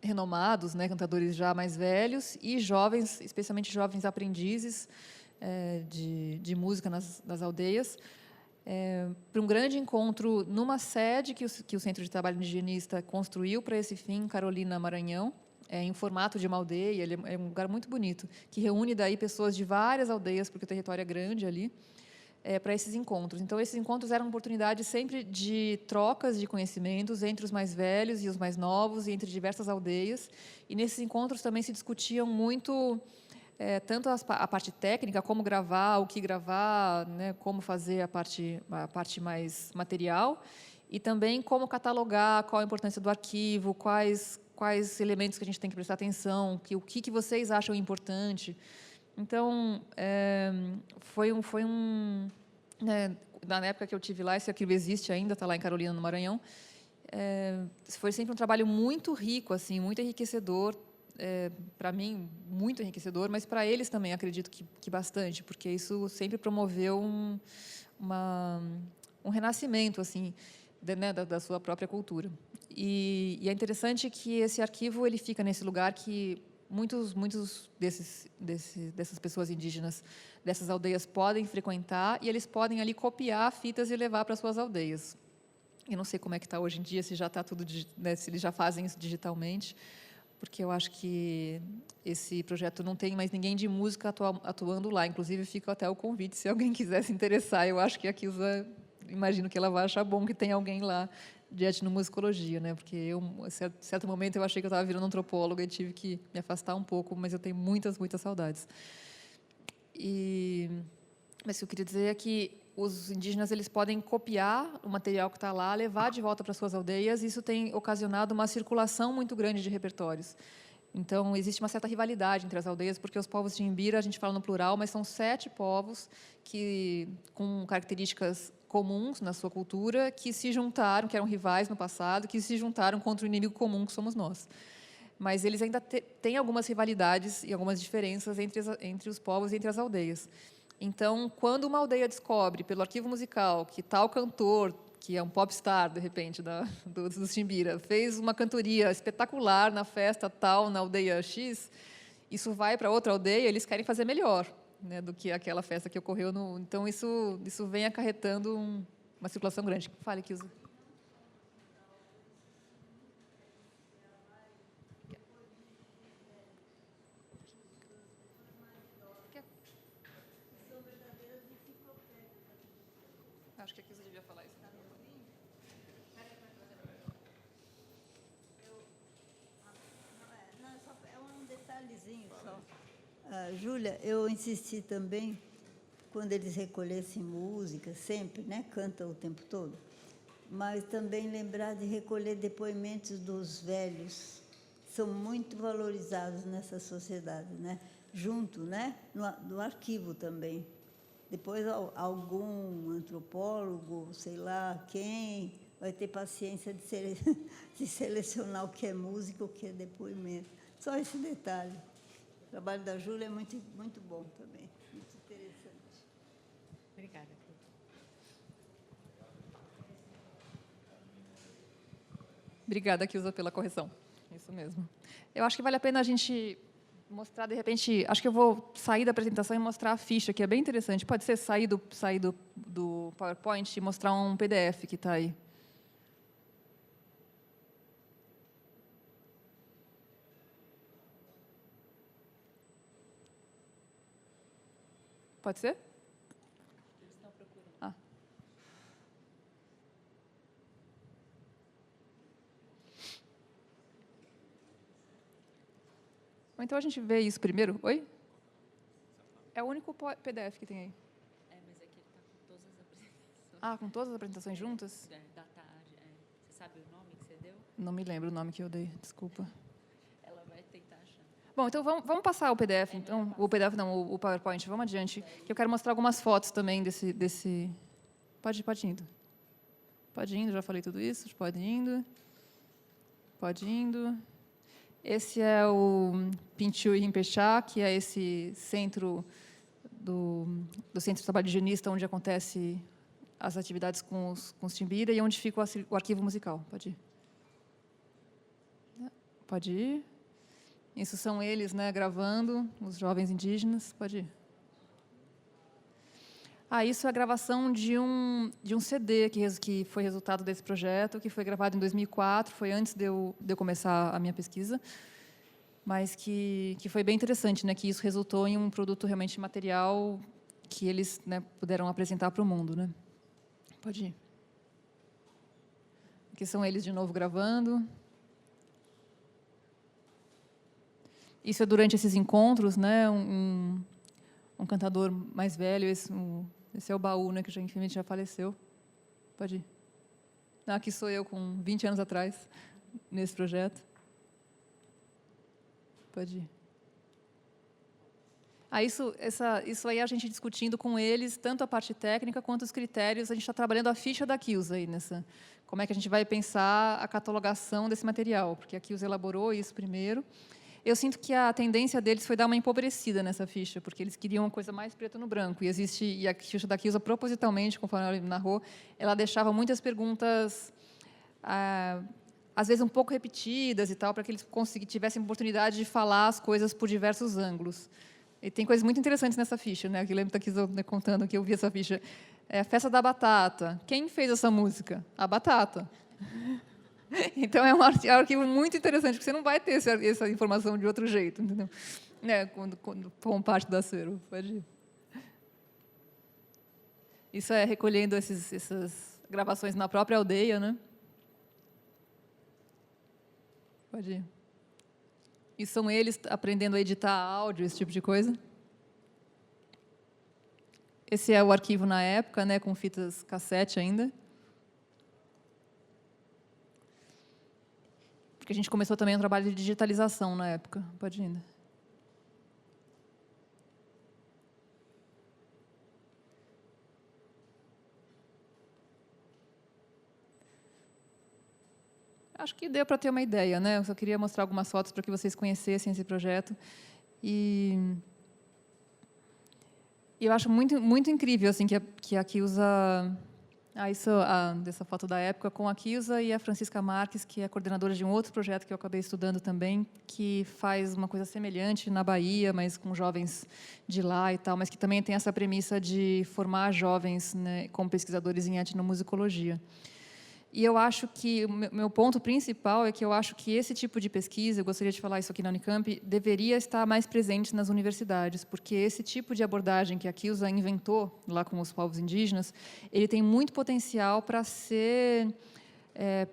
renomados, né, cantadores já mais velhos, e jovens, especialmente jovens aprendizes de música nas aldeias, para um grande encontro numa sede que o Centro de Trabalho Indigenista construiu para esse fim, em Carolina, Maranhão, em formato de uma aldeia. Ele é um lugar muito bonito, que reúne daí pessoas de várias aldeias, porque o território é grande ali, para esses encontros. Então, esses encontros eram oportunidades sempre de trocas de conhecimentos entre os mais velhos e os mais novos, e entre diversas aldeias. E, nesses encontros, também se discutiam muito tanto a parte técnica, como gravar, o que gravar, né, como fazer a parte mais material, e também como catalogar, qual a importância do arquivo, quais elementos que a gente tem que prestar atenção, o que vocês acham importante. Então, né, na época que eu tive lá, esse arquivo existe ainda, está lá em Carolina, no Maranhão. Foi sempre um trabalho muito rico, assim, muito enriquecedor. Para mim, muito enriquecedor, mas para eles também, acredito que bastante, porque isso sempre promoveu um renascimento, assim, né, da sua própria cultura. E é interessante que esse arquivo ele fica nesse lugar que muitos dessas pessoas indígenas, dessas aldeias, podem frequentar, e eles podem ali copiar fitas e levar para suas aldeias. Eu não sei como é que está hoje em dia, se já está tudo, né, se eles já fazem isso digitalmente, porque eu acho que esse projeto não tem mais ninguém de música atuando lá. Inclusive, fica até o convite, se alguém quiser se interessar. Eu acho que a Kilza, imagino que ela vai achar bom que tem alguém lá de etnomusicologia, né? Porque eu, em certo momento, eu achei que eu estava virando antropóloga e tive que me afastar um pouco, mas eu tenho muitas saudades. Mas o que eu queria dizer é que os indígenas eles podem copiar o material que está lá, levar de volta para suas aldeias, e isso tem ocasionado uma circulação muito grande de repertórios. Então, existe uma certa rivalidade entre as aldeias, porque os povos de Imbira, a gente fala no plural, mas são 7 povos com características comuns na sua cultura, que se juntaram, que eram rivais no passado, que se juntaram contra o inimigo comum, que somos nós. Mas eles ainda têm algumas rivalidades e algumas diferenças entre os povos e entre as aldeias. Então, quando uma aldeia descobre, pelo arquivo musical, que tal cantor, que é um popstar, de repente, do Chimbira, fez uma cantoria espetacular na festa tal, na aldeia X, isso vai para outra aldeia, eles querem fazer melhor, né, do que aquela festa que ocorreu. Então, isso vem acarretando uma circulação grande. Fale, Kilza. Acho que a Kilza devia falar isso. É um detalhezinho só. Júlia, eu insisti também, quando eles recolhessem música, sempre, né, canta o tempo todo, mas também lembrar de recolher depoimentos dos velhos, são muito valorizados nessa sociedade, né, junto, né, no arquivo também. Depois, algum antropólogo, sei lá quem, vai ter paciência de selecionar o que é música, o que é depoimento. Só esse detalhe. O trabalho da Júlia é muito, muito bom também, muito interessante. Obrigada. Obrigada, Kilza, pela correção. Isso mesmo. Eu acho que vale a pena a gente mostrar, de repente, acho que eu vou sair da apresentação e mostrar a ficha, que é bem interessante. Pode ser sair do PowerPoint e mostrar um PDF que está aí. Pode ser? Ah. Ou então a gente vê isso primeiro. Oi? É o único PDF que tem aí. Mas é que ele está com todas as apresentações. Ah, com todas as apresentações juntas? Da tarde. Você sabe o nome que você deu? Não me lembro o nome que eu dei, desculpa. Ela vai tentar achar. Bom, então vamos passar o PDF, então. O PDF não, o PowerPoint, vamos adiante. Que eu quero mostrar algumas fotos também desse... Pode ir indo. Pode ir indo, já falei tudo isso. Pode ir indo. Pode ir indo. Esse é o Pinchu e Rimpechá, que é esse centro do Centro de Trabalho Higienista, onde acontece as atividades com os Timbira e onde fica o arquivo musical. Pode ir. Pode ir. Isso são eles, né, gravando, os jovens indígenas. Pode ir. Isso é a gravação de um CD que foi resultado desse projeto, que foi gravado em 2004, foi antes de eu começar a minha pesquisa, mas que foi bem interessante, né, que isso resultou em um produto realmente material que eles, né, puderam apresentar para o mundo. Né? Pode ir. Aqui são eles de novo gravando. Isso é durante esses encontros, né, um cantador mais velho, esse é o Baú, né, que infelizmente já faleceu. Pode ir. Aqui sou eu com 20 anos atrás, nesse projeto. Pode ir. Isso aí a gente discutindo com eles, tanto a parte técnica quanto os critérios. A gente está trabalhando a ficha da Kilza aí nessa. Como é que a gente vai pensar a catalogação desse material? Porque a Kilza elaborou isso primeiro. Eu sinto que a tendência deles foi dar uma empobrecida nessa ficha, porque eles queriam uma coisa mais preto no branco. E a ficha da Kilza, propositalmente, conforme ela narrou, ela deixava muitas perguntas, às vezes um pouco repetidas e tal, para que eles tivessem oportunidade de falar as coisas por diversos ângulos. E tem coisas muito interessantes nessa ficha, né? Eu lembro da Kilza contando que eu vi essa ficha. É a Festa da Batata. Quem fez essa música? A Batata. Então, é um arquivo muito interessante, porque você não vai ter essa informação de outro jeito, entendeu? Né? Quando for parte do acervo. Pode ir. Isso é recolhendo essas gravações na própria aldeia, né? Pode ir. E são eles aprendendo a editar áudio, esse tipo de coisa. Esse é o arquivo na época, né, com fitas cassete ainda. Porque a gente começou também um trabalho de digitalização na época. Pode ir ainda. Acho que deu para ter uma ideia, né? Eu só queria mostrar algumas fotos para que vocês conhecessem esse projeto. E eu acho muito, muito incrível assim, que a Kilza... dessa foto da época, com a Kilza e a Francisca Marques, que é coordenadora de um outro projeto que eu acabei estudando também, que faz uma coisa semelhante na Bahia, mas com jovens de lá e tal, mas que também tem essa premissa de formar jovens, né, como pesquisadores em etnomusicologia. E eu acho que o meu ponto principal é que eu acho que esse tipo de pesquisa, eu gostaria de falar isso aqui na Unicamp, deveria estar mais presente nas universidades, porque esse tipo de abordagem que a Kilza inventou lá com os povos indígenas, ele tem muito potencial para ser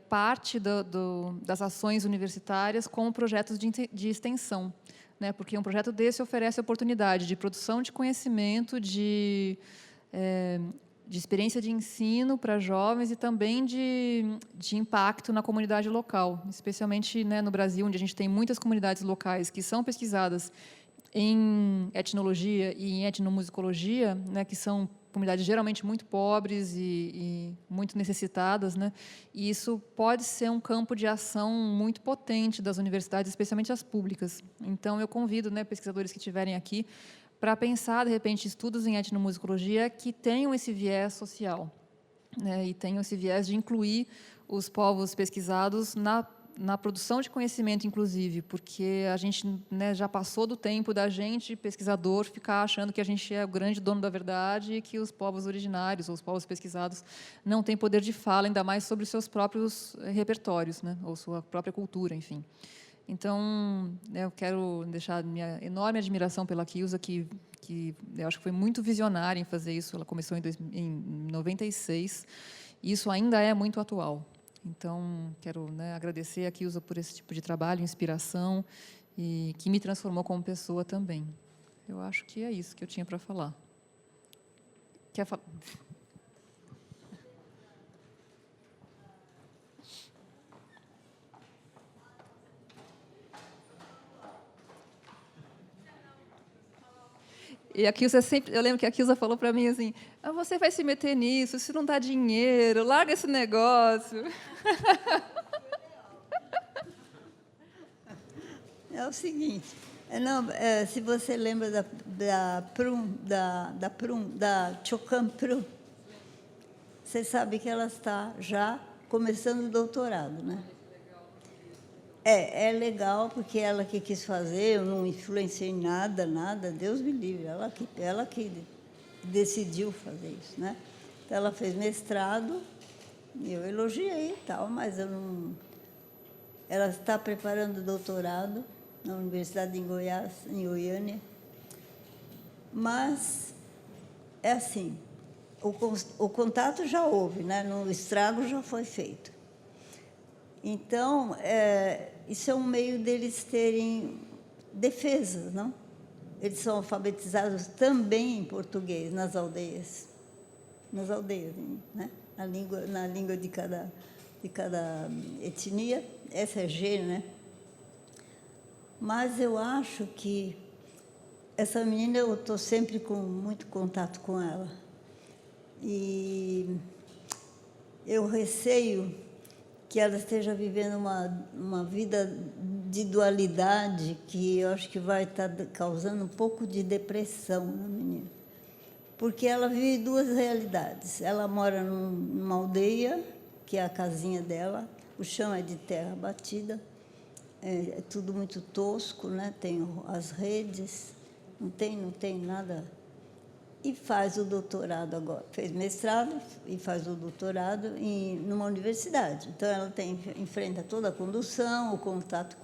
parte das ações universitárias como projetos de extensão, né? Porque um projeto desse oferece oportunidade de produção de conhecimento, de experiência de ensino para jovens e também de impacto na comunidade local, especialmente, né, no Brasil, onde a gente tem muitas comunidades locais que são pesquisadas em etnologia e em etnomusicologia, né, que são comunidades geralmente muito pobres e muito necessitadas, né, e isso pode ser um campo de ação muito potente das universidades, especialmente as públicas. Então, eu convido, né, pesquisadores que estiverem aqui para pensar, de repente, estudos em etnomusicologia que tenham esse viés social, né, e tenham esse viés de incluir os povos pesquisados na produção de conhecimento, inclusive, porque a gente, né, já passou do tempo da gente, pesquisador, ficar achando que a gente é o grande dono da verdade e que os povos originários, ou os povos pesquisados, não têm poder de fala, ainda mais sobre os seus próprios repertórios, né, ou sua própria cultura, enfim. Então, eu quero deixar minha enorme admiração pela Quilza, que eu acho que foi muito visionária em fazer isso. Ela começou em 96, e isso ainda é muito atual. Então, quero, né, agradecer a Quilza por esse tipo de trabalho, inspiração, e que me transformou como pessoa também. Eu acho que é isso que eu tinha para falar. Quer falar? E a Quilza sempre, eu lembro que a Quilza falou para mim assim: você vai se meter nisso, isso não dá dinheiro, larga esse negócio. É o seguinte, se você lembra da Chokhan Prum, você sabe que ela está já começando o doutorado, né? É legal, porque ela que quis fazer, eu não influenciei nada, Deus me livre, ela que decidiu fazer isso, né? Então, ela fez mestrado, eu elogiei e tal, mas eu não... Ela está preparando doutorado na Universidade em Goiás, em Goiânia, mas é assim, o contato já houve, né? O estrago já foi feito. Então, isso é um meio deles terem defesas, não? Eles são alfabetizados também em português nas aldeias, né? Na língua de cada etnia. Essa é G, né? Mas eu acho que essa menina, eu estou sempre com muito contato com ela. E eu receio que ela esteja vivendo uma vida de dualidade que eu acho que vai estar causando um pouco de depressão na menina. Porque ela vive duas realidades. Ela mora numa aldeia, que é a casinha dela, o chão é de terra batida, é tudo muito tosco, né? Tem as redes, não tem nada. E faz o doutorado agora. Fez mestrado e faz o doutorado numa universidade. Então, ela enfrenta toda a condução, o contato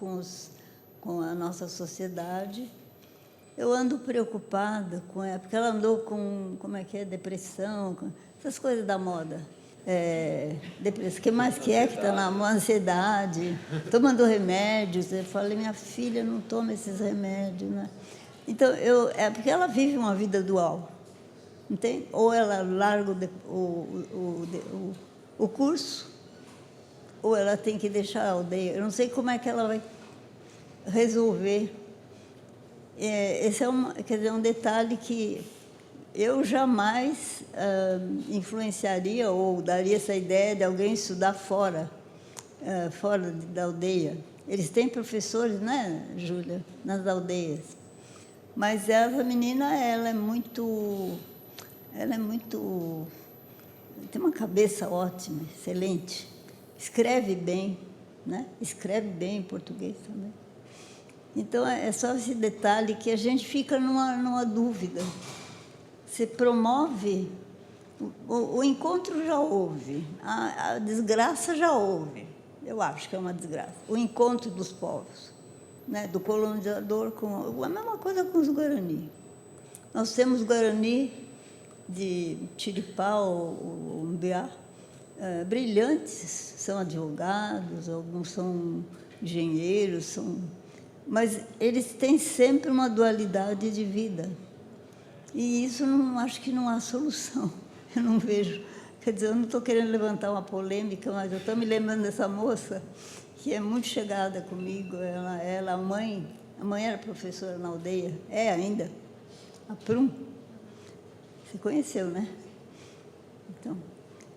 com a nossa sociedade. Eu ando preocupada com ela, porque ela andou com, depressão, essas coisas da moda. Depressão, o que mais que está na moda? Ansiedade, tomando remédios. Eu falei, minha filha, não toma esses remédios, né? Então, porque ela vive uma vida dual. Entende? Ou ela larga o curso, ou ela tem que deixar a aldeia. Eu não sei como é que ela vai resolver. Esse é um detalhe que eu jamais influenciaria ou daria essa ideia de alguém estudar fora da aldeia. Eles têm professores, né, Júlia, nas aldeias. Mas essa menina, ela é muito... tem uma cabeça ótima, excelente, escreve bem, né? Escreve bem em português também. Então, é só esse detalhe que a gente fica numa dúvida. Você promove, o encontro já houve, a desgraça já houve, eu acho que é uma desgraça, o encontro dos povos, né? Do colonizador com... A mesma coisa com os Guarani. Nós temos Guarani de Chiripau, ou Umbiá, brilhantes, são advogados, alguns são engenheiros, mas eles têm sempre uma dualidade de vida. E isso acho que não há solução. Eu não vejo. Quer dizer, eu não estou querendo levantar uma polêmica, mas eu estou me lembrando dessa moça, que é muito chegada comigo. Ela, a A mãe era professora na aldeia, é ainda, a Prum. Você conheceu, né?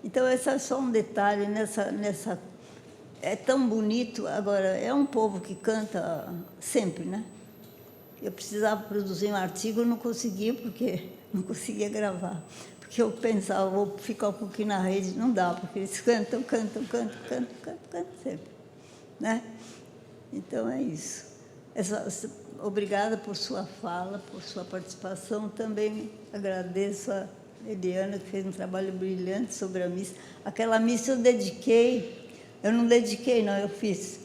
Então esse é só um detalhe nessa. É tão bonito. Agora, é um povo que canta sempre, né? Eu precisava produzir um artigo, não conseguia, porque não conseguia gravar. Porque eu pensava, vou ficar um pouquinho na rede, não dá, porque eles cantam sempre, né? Então, é isso. Obrigada por sua fala, por sua participação. Também agradeço a Eliana, que fez um trabalho brilhante sobre a missa. Aquela missa eu não dediquei, não, eu fiz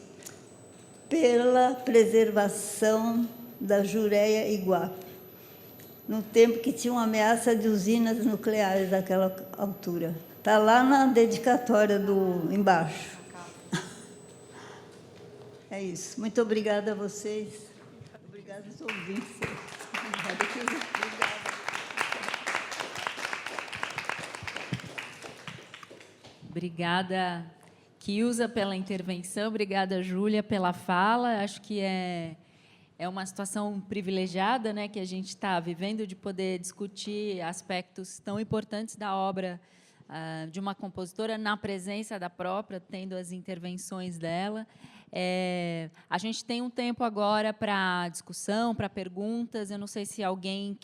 pela preservação da Jureia Iguape, no tempo que tinha uma ameaça de usinas nucleares daquela altura. Está lá na dedicatória embaixo. É isso. Muito obrigada a vocês. Obrigada aos ouvintes. Obrigada. Obrigada, Quilza, pela intervenção. Obrigada, Júlia, pela fala. Acho que é uma situação privilegiada, né, que a gente está vivendo, de poder discutir aspectos tão importantes da obra de uma compositora na presença da própria, tendo as intervenções dela. A gente tem um tempo agora para discussão, para perguntas. Eu não sei se alguém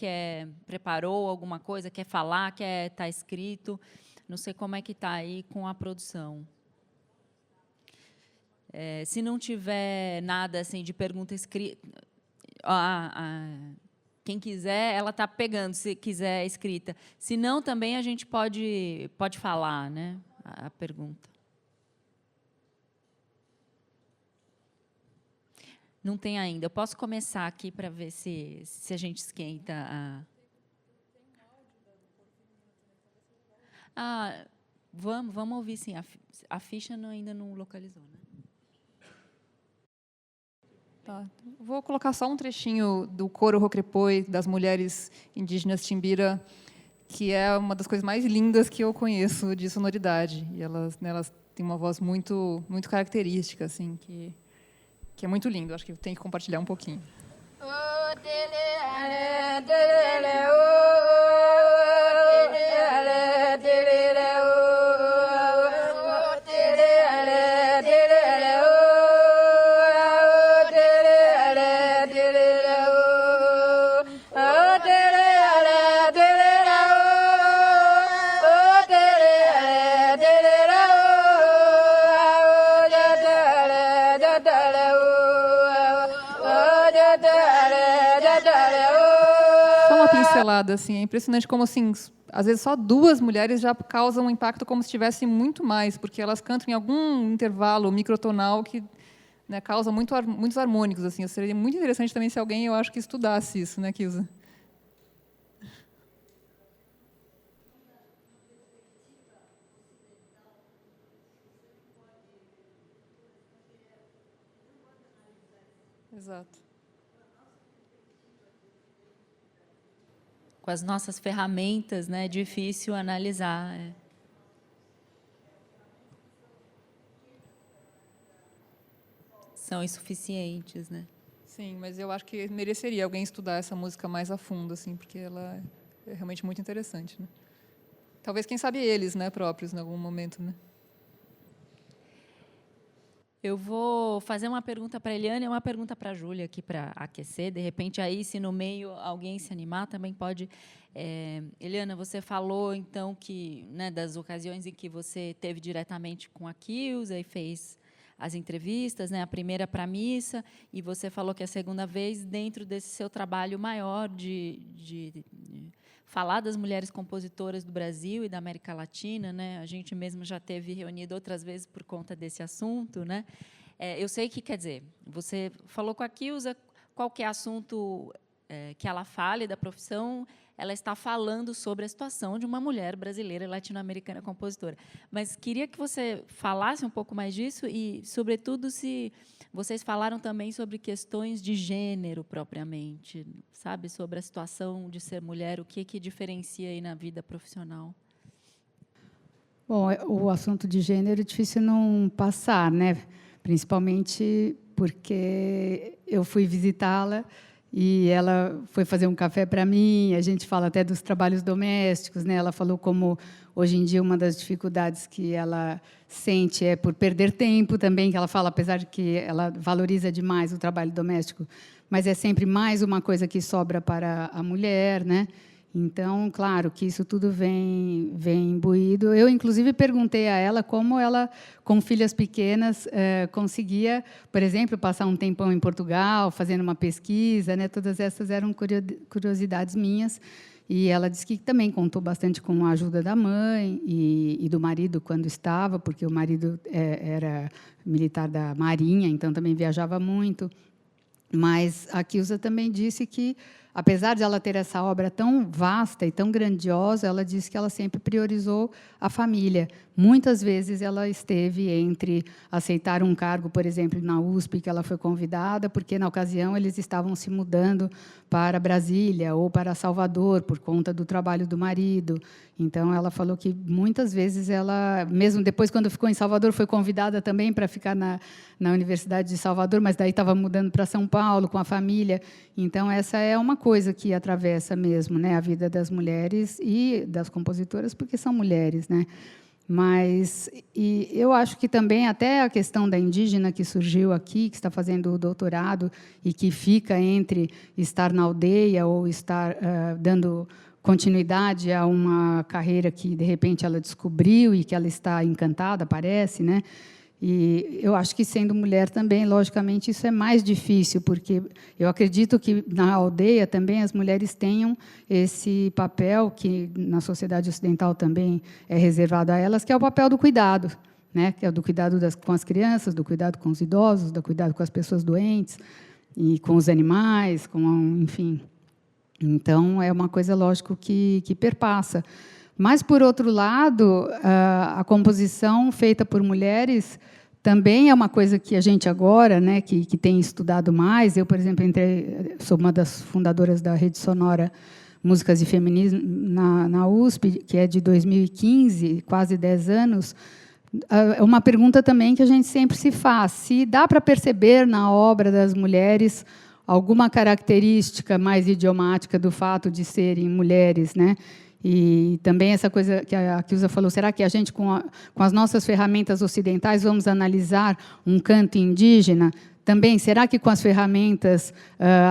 preparou alguma coisa, quer falar, quer estar escrito. Não sei como é que está aí com a produção. Se não tiver nada assim de pergunta escrita, quem quiser, ela está pegando, se quiser escrita. Se não, também a gente pode falar, né, a pergunta. Não tem ainda. Eu posso começar aqui para ver se a gente esquenta vamos ouvir, sim. A ficha ainda não localizou, né? Tá. Vou colocar só um trechinho do coro Rocripoi, das mulheres indígenas Timbira, que é uma das coisas mais lindas que eu conheço de sonoridade. E elas têm uma voz muito, muito característica, assim, que é muito lindo. Acho que tem que compartilhar um pouquinho. Assim, é impressionante como, assim, às vezes só duas mulheres já causam um impacto como se tivessem muito mais, porque elas cantam em algum intervalo microtonal que, né, causa muitos harmônicos. Assim. Seria muito interessante também se alguém, eu acho, que estudasse isso, né, Quilza? Exato. Com as nossas ferramentas, né, é difícil analisar. São insuficientes, né? Sim, mas eu acho que mereceria alguém estudar essa música mais a fundo, assim, porque ela é realmente muito interessante, né? Talvez, quem sabe, eles, né, próprios, em algum momento, né? Eu vou fazer uma pergunta para a Eliana e uma pergunta para a Júlia, aqui para aquecer. De repente, aí, se no meio alguém se animar, também pode. Eliana, você falou, então, que, né, das ocasiões em que você teve diretamente com a Quilza e fez as entrevistas, né, a primeira para a missa, e você falou que a segunda vez, dentro desse seu trabalho maior de falar das mulheres compositoras do Brasil e da América Latina, né? A gente mesmo já teve reunido outras vezes por conta desse assunto, né? Eu sei que, quer dizer, você falou com a Quilza, qualquer assunto que ela fale da profissão, ela está falando sobre a situação de uma mulher brasileira e latino-americana compositora. Mas queria que você falasse um pouco mais disso e, sobretudo, se vocês falaram também sobre questões de gênero propriamente, sabe, sobre a situação de ser mulher, o que diferencia aí na vida profissional. Bom, o assunto de gênero é difícil não passar, né? Principalmente porque eu fui visitá-la e ela foi fazer um café para mim. A gente fala até dos trabalhos domésticos, né? Ela falou como hoje em dia uma das dificuldades que ela sente é por perder tempo também, que ela fala, apesar de que ela valoriza demais o trabalho doméstico, mas é sempre mais uma coisa que sobra para a mulher, né? Então, claro que isso tudo vem imbuído. Eu, inclusive, perguntei a ela como ela, com filhas pequenas, conseguia, por exemplo, passar um tempão em Portugal, fazendo uma pesquisa, né? Todas essas eram curiosidades minhas. E ela disse que também contou bastante com a ajuda da mãe e do marido quando estava, porque o marido era militar da Marinha, então também viajava muito. Mas a Quilza também disse que, apesar de ela ter essa obra tão vasta e tão grandiosa, ela disse que ela sempre priorizou a família. Muitas vezes ela esteve entre aceitar um cargo, por exemplo, na USP, que ela foi convidada, porque, na ocasião, eles estavam se mudando para Brasília ou para Salvador, por conta do trabalho do marido. Então, ela falou que, muitas vezes, ela, mesmo depois, quando ficou em Salvador, foi convidada também para ficar na Universidade de Salvador, mas daí estava mudando para São Paulo, com a família. Então, essa é uma coisa que atravessa mesmo, né, a vida das mulheres e das compositoras, porque são mulheres, né? Mas eu acho que também até a questão da indígena que surgiu aqui, que está fazendo o doutorado e que fica entre estar na aldeia ou estar dando continuidade a uma carreira que, de repente, ela descobriu e que ela está encantada, parece, né? E eu acho que, sendo mulher também, logicamente, isso é mais difícil, porque eu acredito que, na aldeia, também as mulheres tenham esse papel, que na sociedade ocidental também é reservado a elas, que é o papel do cuidado, né? Que é o do cuidado com as crianças, do cuidado com os idosos, do cuidado com as pessoas doentes, e com os animais, enfim. Então, é uma coisa, lógico, que perpassa. Mas, por outro lado, a composição feita por mulheres também é uma coisa que a gente agora, né, que tem estudado mais. Eu, por exemplo, sou uma das fundadoras da Rede Sonora Músicas e Feminismo na USP, que é de 2015, quase 10 anos. É uma pergunta também que a gente sempre se faz: se dá para perceber na obra das mulheres alguma característica mais idiomática do fato de serem mulheres, né? E também essa coisa que a Quilza falou, será que a gente, com as nossas ferramentas ocidentais, vamos analisar um canto indígena? Também, será que com as ferramentas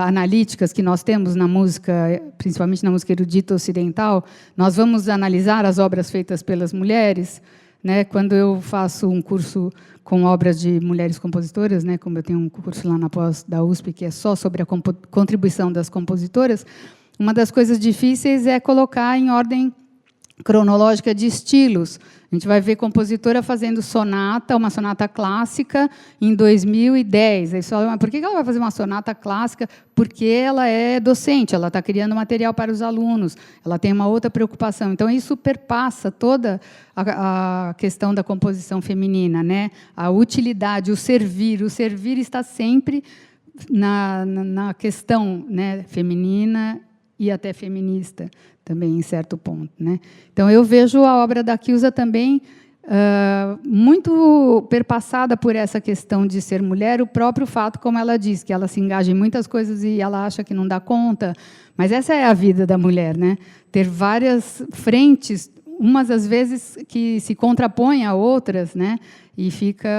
analíticas que nós temos na música, principalmente na música erudita ocidental, nós vamos analisar as obras feitas pelas mulheres? Né? Quando eu faço um curso com obras de mulheres compositoras, né, como eu tenho um curso lá na pós da USP, que é só sobre a contribuição das compositoras, uma das coisas difíceis é colocar em ordem cronológica de estilos. A gente vai ver compositora fazendo sonata, uma sonata clássica, em 2010. Aí só, mas por que ela vai fazer uma sonata clássica? Porque ela é docente, ela está criando material para os alunos, ela tem uma outra preocupação. Então, isso perpassa toda a questão da composição feminina, né? A utilidade, o servir está sempre na questão, né, feminina e até feminista, também, em certo ponto, né? Então, eu vejo a obra da Quilza também muito perpassada por essa questão de ser mulher, o próprio fato, como ela diz, que ela se engaja em muitas coisas e ela acha que não dá conta, mas essa é a vida da mulher, né? Ter várias frentes, umas, às vezes, que se contrapõem a outras, né? E fica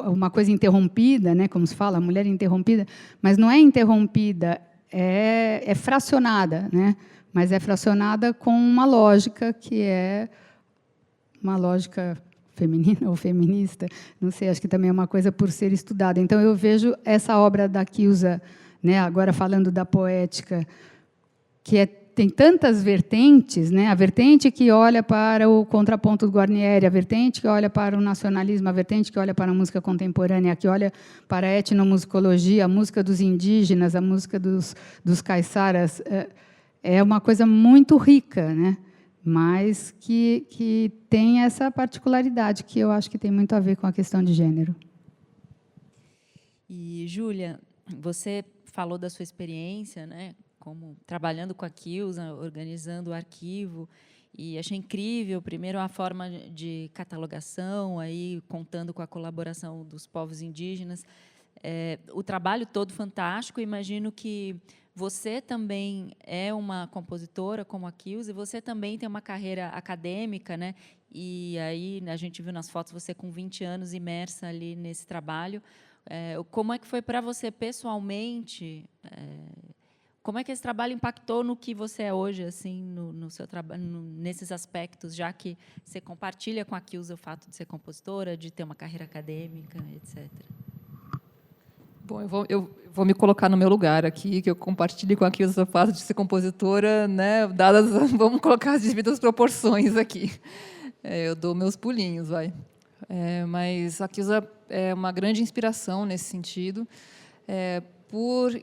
uma coisa interrompida, né? Como se fala, a mulher interrompida, mas não é interrompida, é fracionada, né? Mas é fracionada com uma lógica que é uma lógica feminina ou feminista, não sei, acho que também é uma coisa por ser estudada. Então, eu vejo essa obra da Quilza, né, agora falando da poética, que tem tantas vertentes, né? A vertente que olha para o contraponto do Guarnieri, a vertente que olha para o nacionalismo, a vertente que olha para a música contemporânea, a que olha para a etnomusicologia, a música dos indígenas, a música dos caiçaras. É uma coisa muito rica, né? Mas que tem essa particularidade, que eu acho que tem muito a ver com a questão de gênero. E, Júlia, você falou da sua experiência, né, como trabalhando com a Quilza, organizando o arquivo, e achei incrível, primeiro, a forma de catalogação, aí, contando com a colaboração dos povos indígenas. o trabalho todo fantástico. Imagino que você também é uma compositora como a Kilza, e você também tem uma carreira acadêmica, né? E aí a gente viu nas fotos você com 20 anos imersa ali nesse trabalho. Como é que foi para você pessoalmente? Como é que esse trabalho impactou no que você é hoje, assim, no seu trabalho, nesses aspectos, já que você compartilha com a Kilza o fato de ser compositora, de ter uma carreira acadêmica, etc. Bom, eu vou me colocar no meu lugar aqui, que eu compartilho com a Kilza o fato de ser compositora, né? Dadas, vamos colocar as devidas proporções aqui. Eu dou meus pulinhos, vai. Mas a Kilza é uma grande inspiração nesse sentido,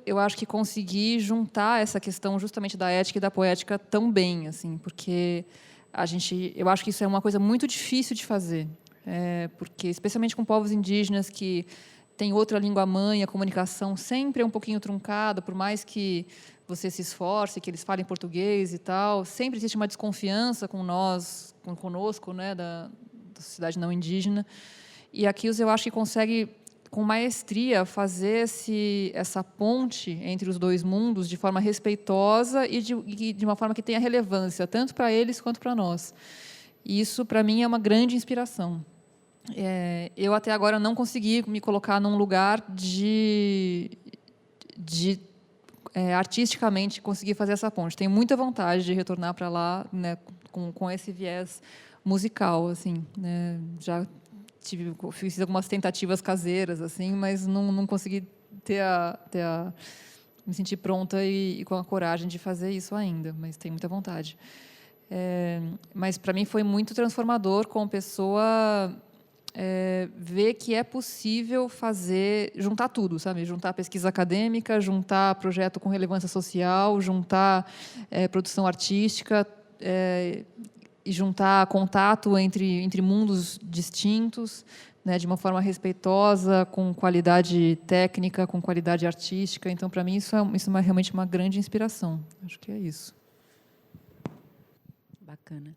eu acho que conseguir juntar essa questão justamente da ética e da poética tão bem, assim, porque eu acho que isso é uma coisa muito difícil de fazer, porque especialmente com povos indígenas que têm outra língua-mãe, a comunicação sempre é um pouquinho truncada, por mais que você se esforce, que eles falem português e tal, sempre existe uma desconfiança conosco, né, da sociedade não indígena. E a Kilza, eu acho que consegue, com maestria, fazer essa ponte entre os dois mundos de forma respeitosa e de uma forma que tenha relevância, tanto para eles quanto para nós. E isso, para mim, é uma grande inspiração. Eu, até agora, não consegui me colocar num lugar de artisticamente, conseguir fazer essa ponte. Tenho muita vontade de retornar para lá, né, com esse viés musical, assim, né? Já fiz algumas tentativas caseiras, assim, mas não consegui me sentir pronta e com a coragem de fazer isso ainda, mas tenho muita vontade. Mas para mim foi muito transformador como pessoa ver que é possível juntar tudo, sabe? Juntar pesquisa acadêmica, juntar projeto com relevância social, juntar produção artística, e juntar contato entre mundos distintos, né, de uma forma respeitosa, com qualidade técnica, com qualidade artística. Então, para mim, isso é realmente uma grande inspiração. Acho que é isso. Bacana.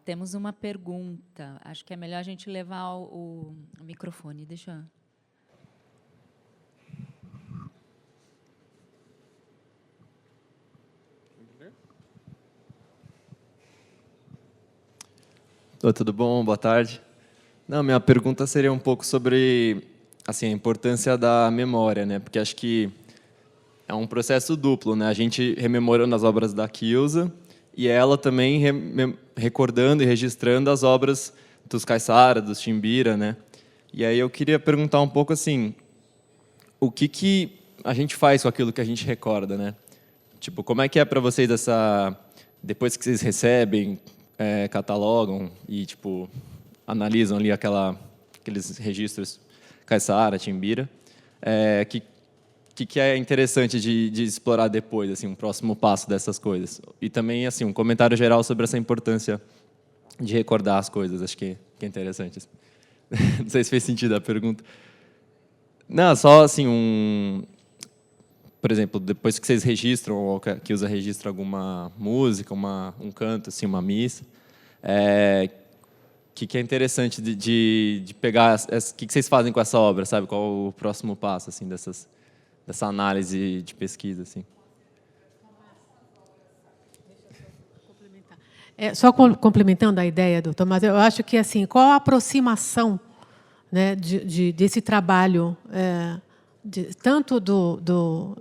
Temos uma pergunta. Acho que é melhor a gente levar o microfone. Deixa eu... Tudo bom? Boa tarde. Não, minha pergunta seria um pouco sobre assim, a importância da memória, né? Porque acho que é um processo duplo, né? A gente rememorando as obras da Kilza e ela também recordando e registrando as obras dos Caiçara, dos Timbira, né? E aí eu queria perguntar um pouco assim, o que a gente faz com aquilo que a gente recorda, né? Tipo, como é que é para vocês depois que vocês recebem, catalogam e tipo analisam ali aqueles registros Caiçara, Timbira, que é interessante de explorar depois, assim, um próximo passo dessas coisas. E também assim um comentário geral sobre essa importância de recordar as coisas, acho que é interessante. Não sei se fez sentido a pergunta. Não, só assim por exemplo, depois que vocês registram, ou que a Kilza registra alguma música, um canto, assim, uma missa, que é interessante de pegar, o que vocês fazem com essa obra, sabe? Qual o próximo passo, assim, dessa análise de pesquisa, assim? Só complementando a ideia do Tomás, eu acho que assim, qual a aproximação, né, desse trabalho, tanto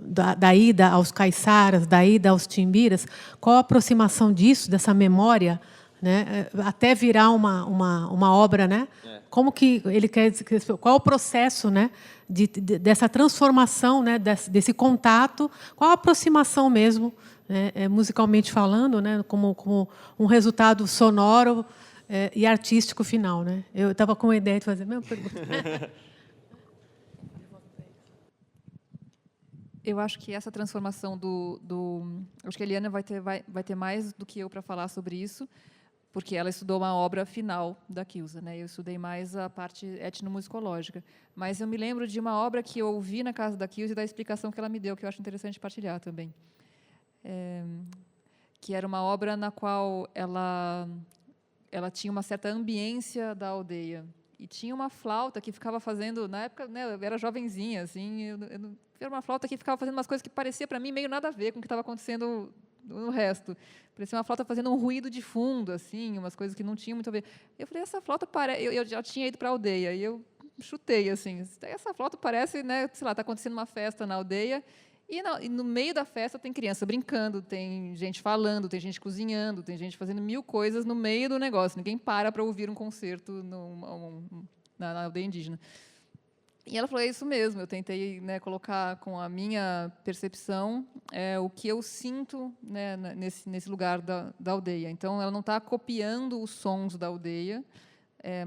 da ida aos caiçaras, da ida aos timbiras, qual a aproximação disso, dessa memória, né, até virar uma obra, né? Como que ele quer, qual o processo, né, dessa transformação, né, desse contato, qual a aproximação mesmo, né, musicalmente falando, né, como um resultado sonoro e artístico final, né? Eu estava com a ideia de fazer a mesma pergunta. Eu acho que essa transformação acho que a Eliana vai ter mais do que eu para falar sobre isso, porque ela estudou uma obra final da Kilza, né? Eu estudei mais a parte etnomusicológica. Mas eu me lembro de uma obra que eu ouvi na casa da Kilza e da explicação que ela me deu, que eu acho interessante partilhar também. Que era uma obra na qual ela tinha uma certa ambiência da aldeia. e tinha uma flauta que ficava fazendo, na época, né, eu era jovenzinha, assim, era uma flauta que ficava fazendo umas coisas que parecia para mim meio nada a ver com o que estava acontecendo no resto. Parecia uma flauta fazendo um ruído de fundo, assim, umas coisas que não tinham muito a ver. Eu falei, essa flauta parece... Eu já tinha ido para a aldeia, e eu chutei, assim, essa flauta parece, né, sei lá, está acontecendo uma festa na aldeia, e no meio da festa tem criança brincando, tem gente falando, tem gente cozinhando, tem gente fazendo 1000 coisas no meio do negócio. Ninguém para ouvir um concerto na aldeia indígena. E ela falou, é isso mesmo, eu tentei, né, colocar com a minha percepção o que eu sinto, né, nesse lugar da aldeia. Então, ela não está copiando os sons da aldeia,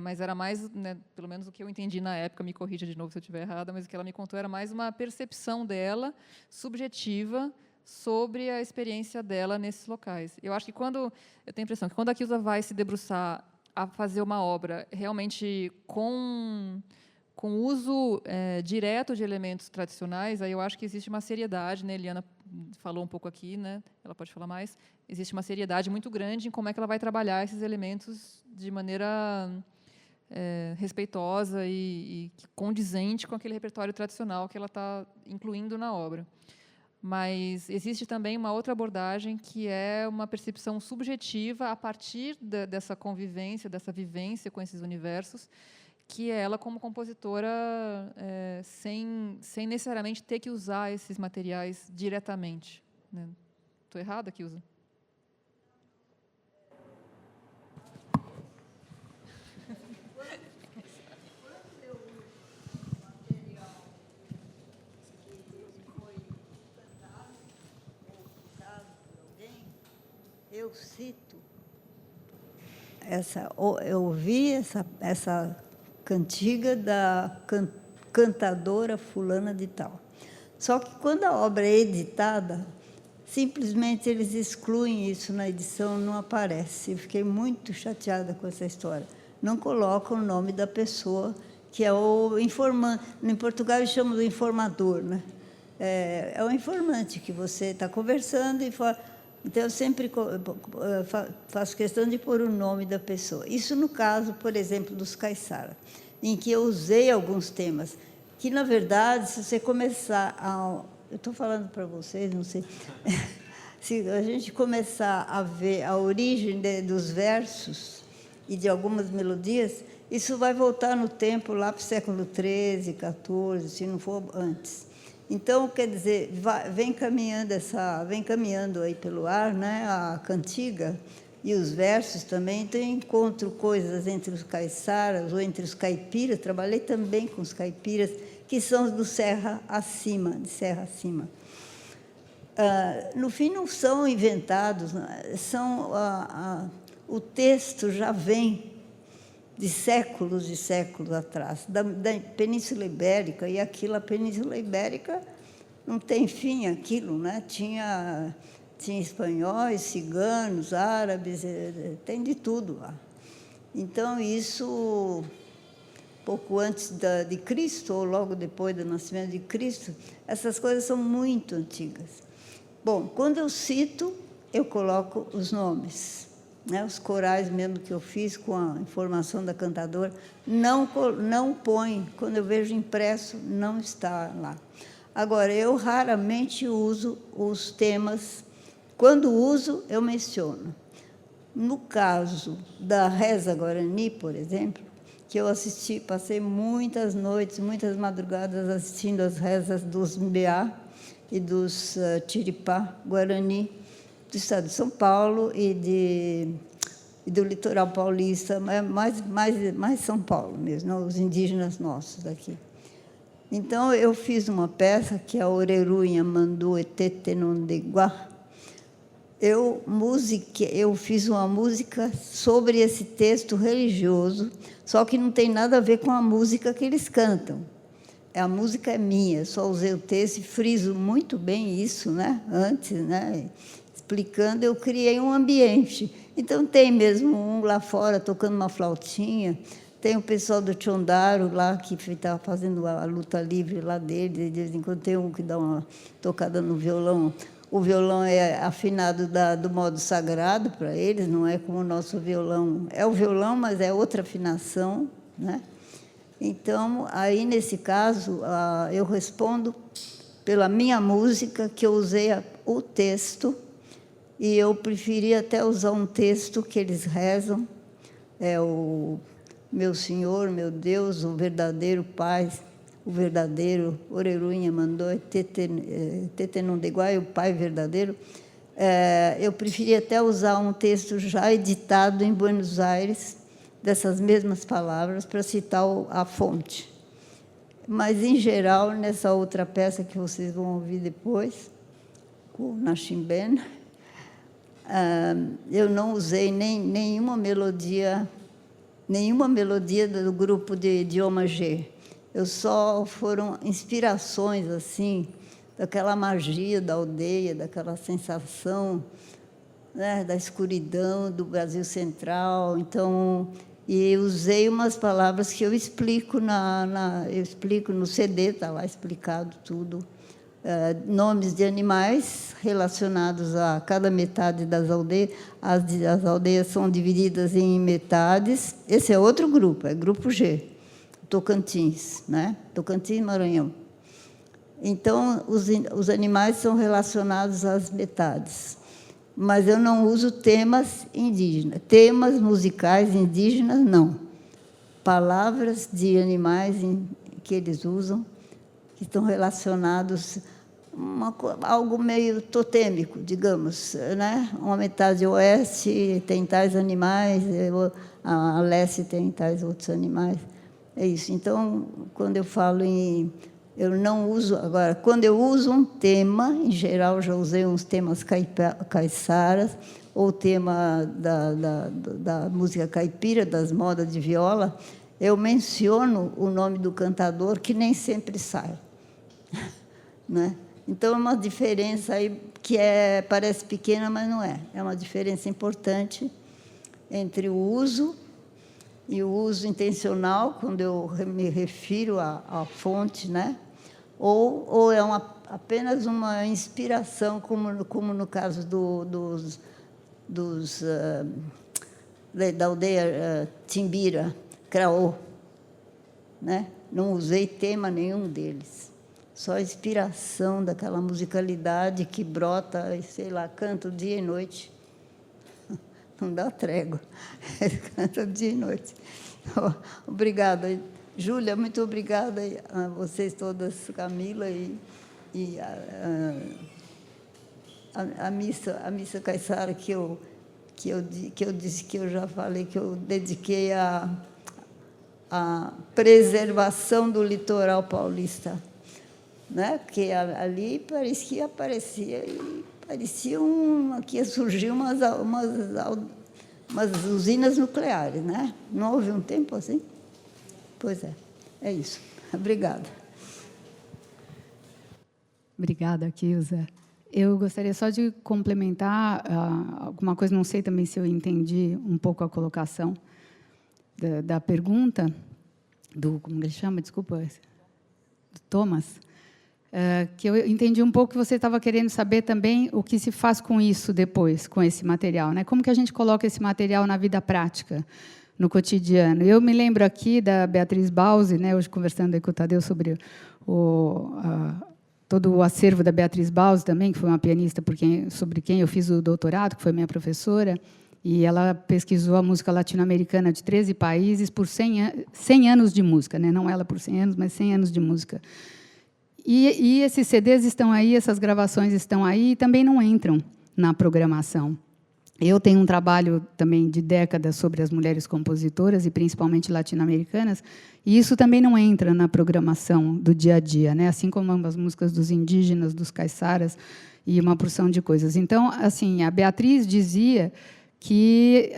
mas era mais, né, pelo menos o que eu entendi na época, me corrija de novo se eu estiver errada, mas o que ela me contou era mais uma percepção dela, subjetiva, sobre a experiência dela nesses locais. Eu acho que eu tenho a impressão que quando a Quilza vai se debruçar a fazer uma obra realmente com uso direto de elementos tradicionais, aí eu acho que existe uma seriedade, né? Eliana falou um pouco aqui, né? Ela pode falar mais. Existe uma seriedade muito grande em como é que ela vai trabalhar esses elementos de maneira respeitosa e condizente com aquele repertório tradicional que ela está incluindo na obra. Mas existe também uma outra abordagem que é uma percepção subjetiva a partir dessa convivência, dessa vivência com esses universos, que é ela como compositora sem necessariamente ter que usar esses materiais diretamente. Estou errada, Quilza? Eu cito eu ouvi essa cantiga da cantadora fulana de tal. Só que quando a obra é editada, simplesmente eles excluem isso na edição, não aparece. Eu fiquei muito chateada com essa história. Não colocam o nome da pessoa, que é o informante. Em Portugal eles chamam de informador, né? É o informante que você está conversando e fala. Então, eu sempre faço questão de pôr o nome da pessoa. Isso no caso, por exemplo, dos caiçara, em que eu usei alguns temas, que, na verdade, se você começar a... Eu estou falando para vocês, não sei... Se a gente começar a ver a origem dos versos e de algumas melodias, isso vai voltar no tempo, lá para o século XIII, XIV, se não for antes. Então, quer dizer, vem caminhando aí pelo ar, né, a cantiga e os versos também. Então, eu encontro coisas entre os caiçaras ou entre os caipiras. Trabalhei também com os caipiras, que são do Serra Acima, de Serra Acima. No fim, não são inventados, o texto já vem de séculos atrás, da Península Ibérica, e a Península Ibérica não tem fim aquilo, né? Tinha espanhóis, ciganos, árabes, tem de tudo lá. Então, isso, pouco antes de Cristo, ou logo depois do nascimento de Cristo, essas coisas são muito antigas. Bom, quando eu cito, eu coloco os nomes. Né, os corais mesmo que eu fiz com a informação da cantadora, não põe, quando eu vejo impresso, não está lá. Agora, eu raramente uso os temas, quando uso, eu menciono. No caso da reza Guarani, por exemplo, que eu passei muitas noites, muitas madrugadas assistindo as rezas dos Mbeá e dos Tiripá Guarani, do estado de São Paulo e do litoral paulista, mais São Paulo mesmo, não, os indígenas nossos aqui. Então, eu fiz uma peça, que é a Oreru Inhamandu Etetenondeguá. Eu fiz uma música sobre esse texto religioso, só que não tem nada a ver com a música que eles cantam. A música é minha, só usei o texto e friso muito bem isso, né? Antes, né? Explicando, eu criei um ambiente. Então, tem mesmo um lá fora tocando uma flautinha, tem o pessoal do Tchondaro lá, que está fazendo a luta livre lá dele, de vez em quando tem um que dá uma tocada no violão. O violão é afinado do modo sagrado para eles, não é como o nosso violão. É o violão, mas é outra afinação, né? Então, aí, nesse caso, eu respondo pela minha música, que eu usei o texto, e eu preferi até usar um texto que eles rezam, é o meu Senhor, meu Deus, o verdadeiro Pai, o verdadeiro Orerunha mandou, Tetenundeguai, o Pai verdadeiro. Eu preferi até usar um texto já editado em Buenos Aires, dessas mesmas palavras, para citar a fonte. Mas, em geral, nessa outra peça que vocês vão ouvir depois, com o Nachimben, eu não usei nenhuma melodia do grupo de idioma G. Foram inspirações, assim, daquela magia da aldeia, daquela sensação, né, da escuridão do Brasil Central. Então, e usei umas palavras que eu explico eu explico no CD, está lá explicado tudo. Nomes de animais relacionados a cada metade das aldeias. As aldeias são divididas em metades. Esse é outro grupo, é grupo G, Tocantins, né? Tocantins e Maranhão. Então, os animais são relacionados às metades. Mas eu não uso temas indígenas. Temas musicais indígenas, não. Palavras de animais que eles usam, que estão relacionados a algo meio totêmico, digamos, né? Uma metade oeste tem tais animais, a leste tem tais outros animais. É isso. Então, quando eu falo eu não uso... Agora, quando eu uso um tema, em geral, já usei uns temas caiçaras, ou tema da música caipira, das modas de viola, eu menciono o nome do cantador, que nem sempre sai. Né? Então, é uma diferença aí que parece pequena, mas não é. É uma diferença importante entre o uso e o uso intencional, quando eu me refiro à fonte, né? Ou é apenas uma inspiração, como no caso da aldeia Timbira, Craô. Né? Não usei tema nenhum deles. Só a inspiração daquela musicalidade que brota, sei lá, canta dia e noite. Não dá trégua. Canta dia e noite. Obrigada. Júlia, muito obrigada a vocês todas, Camila, e a missa caiçara que eu disse, que eu já falei, que eu dediquei à preservação do litoral paulista. Né? Porque ali parecia que ia surgir umas usinas nucleares, né? Não houve um tempo assim? Pois é isso. Obrigada. Obrigada, Kilza. Eu gostaria só de complementar alguma coisa, não sei também se eu entendi um pouco a colocação da pergunta, como ele chama, desculpa, do Thomas, que eu entendi um pouco que você estava querendo saber também o que se faz com isso depois, com esse material, né? Como que a gente coloca esse material na vida prática, no cotidiano. Eu me lembro aqui da Beatriz Bause, né, hoje conversando aí com o Tadeu sobre todo o acervo da Beatriz Bause também, que foi uma pianista sobre quem eu fiz o doutorado, que foi minha professora, e ela pesquisou a música latino-americana de 13 países por 100 anos de música, né? Não ela por 100 anos, mas 100 anos de música. E esses CDs estão aí, essas gravações estão aí, e também não entram na programação. Eu tenho um trabalho também de décadas sobre as mulheres compositoras, e principalmente latino-americanas, e isso também não entra na programação do dia a dia, né? Assim como as músicas dos indígenas, dos caiçaras, e uma porção de coisas. Então, assim, a Beatriz dizia que,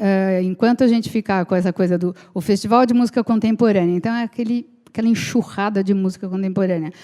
enquanto a gente ficar com essa coisa o Festival de Música Contemporânea, então é aquela enxurrada de música contemporânea.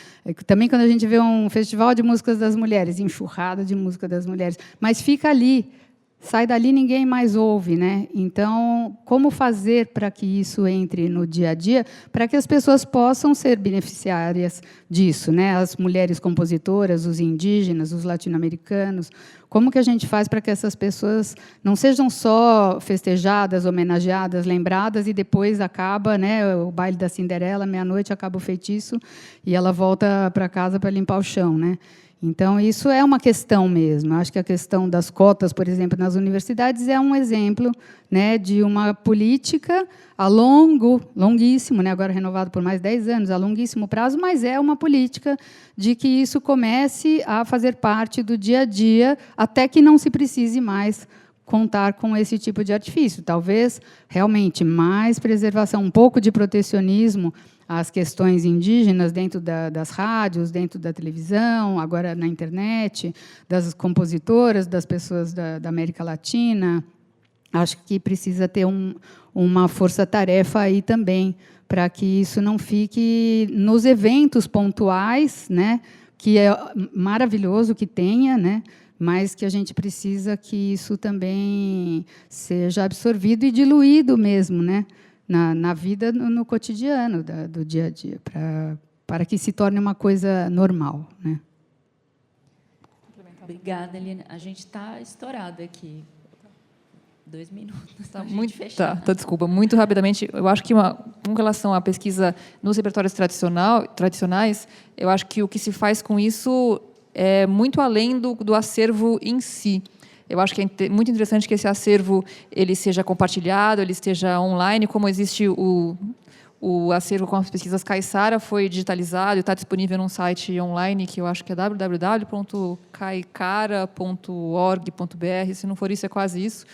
Também, quando a gente vê um Festival de Músicas das Mulheres, enxurrada de música das mulheres, mas fica ali, sai dali, ninguém mais ouve, né? Então, como fazer para que isso entre no dia a dia, para que as pessoas possam ser beneficiárias disso, né? As mulheres compositoras, os indígenas, os latino-americanos, como que a gente faz para que essas pessoas não sejam só festejadas, homenageadas, lembradas, e depois acaba, né, o baile da Cinderela, meia-noite acaba o feitiço, e ela volta para casa para limpar o chão, né? Então, isso é uma questão mesmo. Acho que a questão das cotas, por exemplo, nas universidades, é um exemplo, né, de uma política a longuíssimo, né, agora renovado por mais 10 anos, a longuíssimo prazo, mas é uma política de que isso comece a fazer parte do dia a dia, até que não se precise mais contar com esse tipo de artifício. Talvez, realmente, mais preservação, um pouco de protecionismo às questões indígenas dentro das rádios, dentro da televisão, agora na internet, das compositoras, das pessoas da América Latina. Acho que precisa ter uma força-tarefa aí também, para que isso não fique nos eventos pontuais, né, que é maravilhoso que tenha, né, mas que a gente precisa que isso também seja absorvido e diluído mesmo, né, na vida, no cotidiano do dia a dia, para que se torne uma coisa normal, né? Obrigada, Eliane. A gente está estourado aqui. 2 minutos. Tá muito, desculpa, muito rapidamente. Eu acho que, com relação à pesquisa nos repertórios tradicionais, eu acho que o que se faz com isso é muito além do acervo em si. Eu acho que é muito interessante que esse acervo ele seja compartilhado, ele esteja online, como existe o acervo com as pesquisas Caiçara, foi digitalizado e está disponível num site online, que eu acho que é www.caicara.org.br, se não for isso, é quase isso.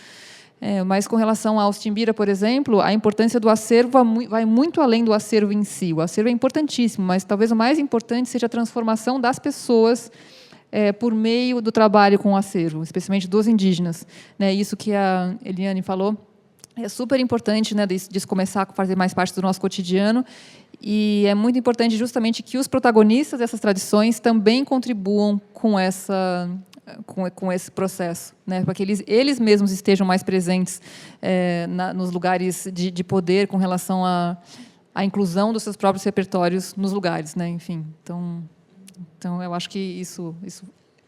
Mas, com relação ao Timbira, por exemplo, a importância do acervo vai muito além do acervo em si. O acervo é importantíssimo, mas talvez o mais importante seja a transformação das pessoas por meio do trabalho com o acervo, especialmente dos indígenas, né? Isso que a Eliane falou é super importante, né, disso começar a fazer mais parte do nosso cotidiano, e é muito importante justamente que os protagonistas dessas tradições também contribuam com esse processo, né, para que eles mesmos estejam mais presentes nos lugares de poder com relação à inclusão dos seus próprios repertórios nos lugares, né, enfim. Então, eu acho que isso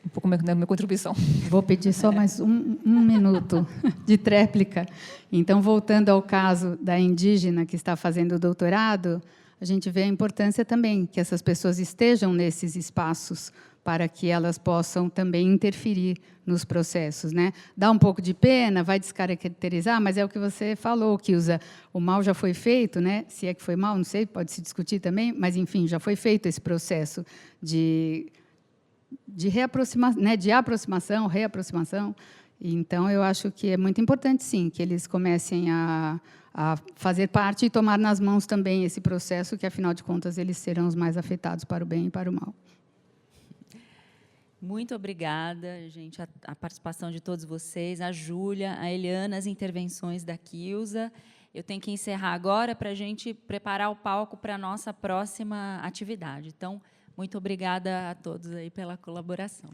um pouco da minha contribuição. Vou pedir só mais um minuto de tréplica. Então, voltando ao caso da indígena que está fazendo o doutorado, a gente vê a importância também que essas pessoas estejam nesses espaços para que elas possam também interferir nos processos, né? Dá um pouco de pena, vai descaracterizar, mas é o que você falou, que o mal já foi feito, né? Se é que foi mal, não sei, pode se discutir também, mas, enfim, já foi feito esse processo de reaproximação, né? De aproximação, reaproximação. Então, eu acho que é muito importante, sim, que eles comecem a fazer parte e tomar nas mãos também esse processo, que, afinal de contas, eles serão os mais afetados para o bem e para o mal. Muito obrigada, gente, a participação de todos vocês, a Júlia, a Eliana, as intervenções da Quilza. Eu tenho que encerrar agora para a gente preparar o palco para a nossa próxima atividade. Então, muito obrigada a todos aí pela colaboração.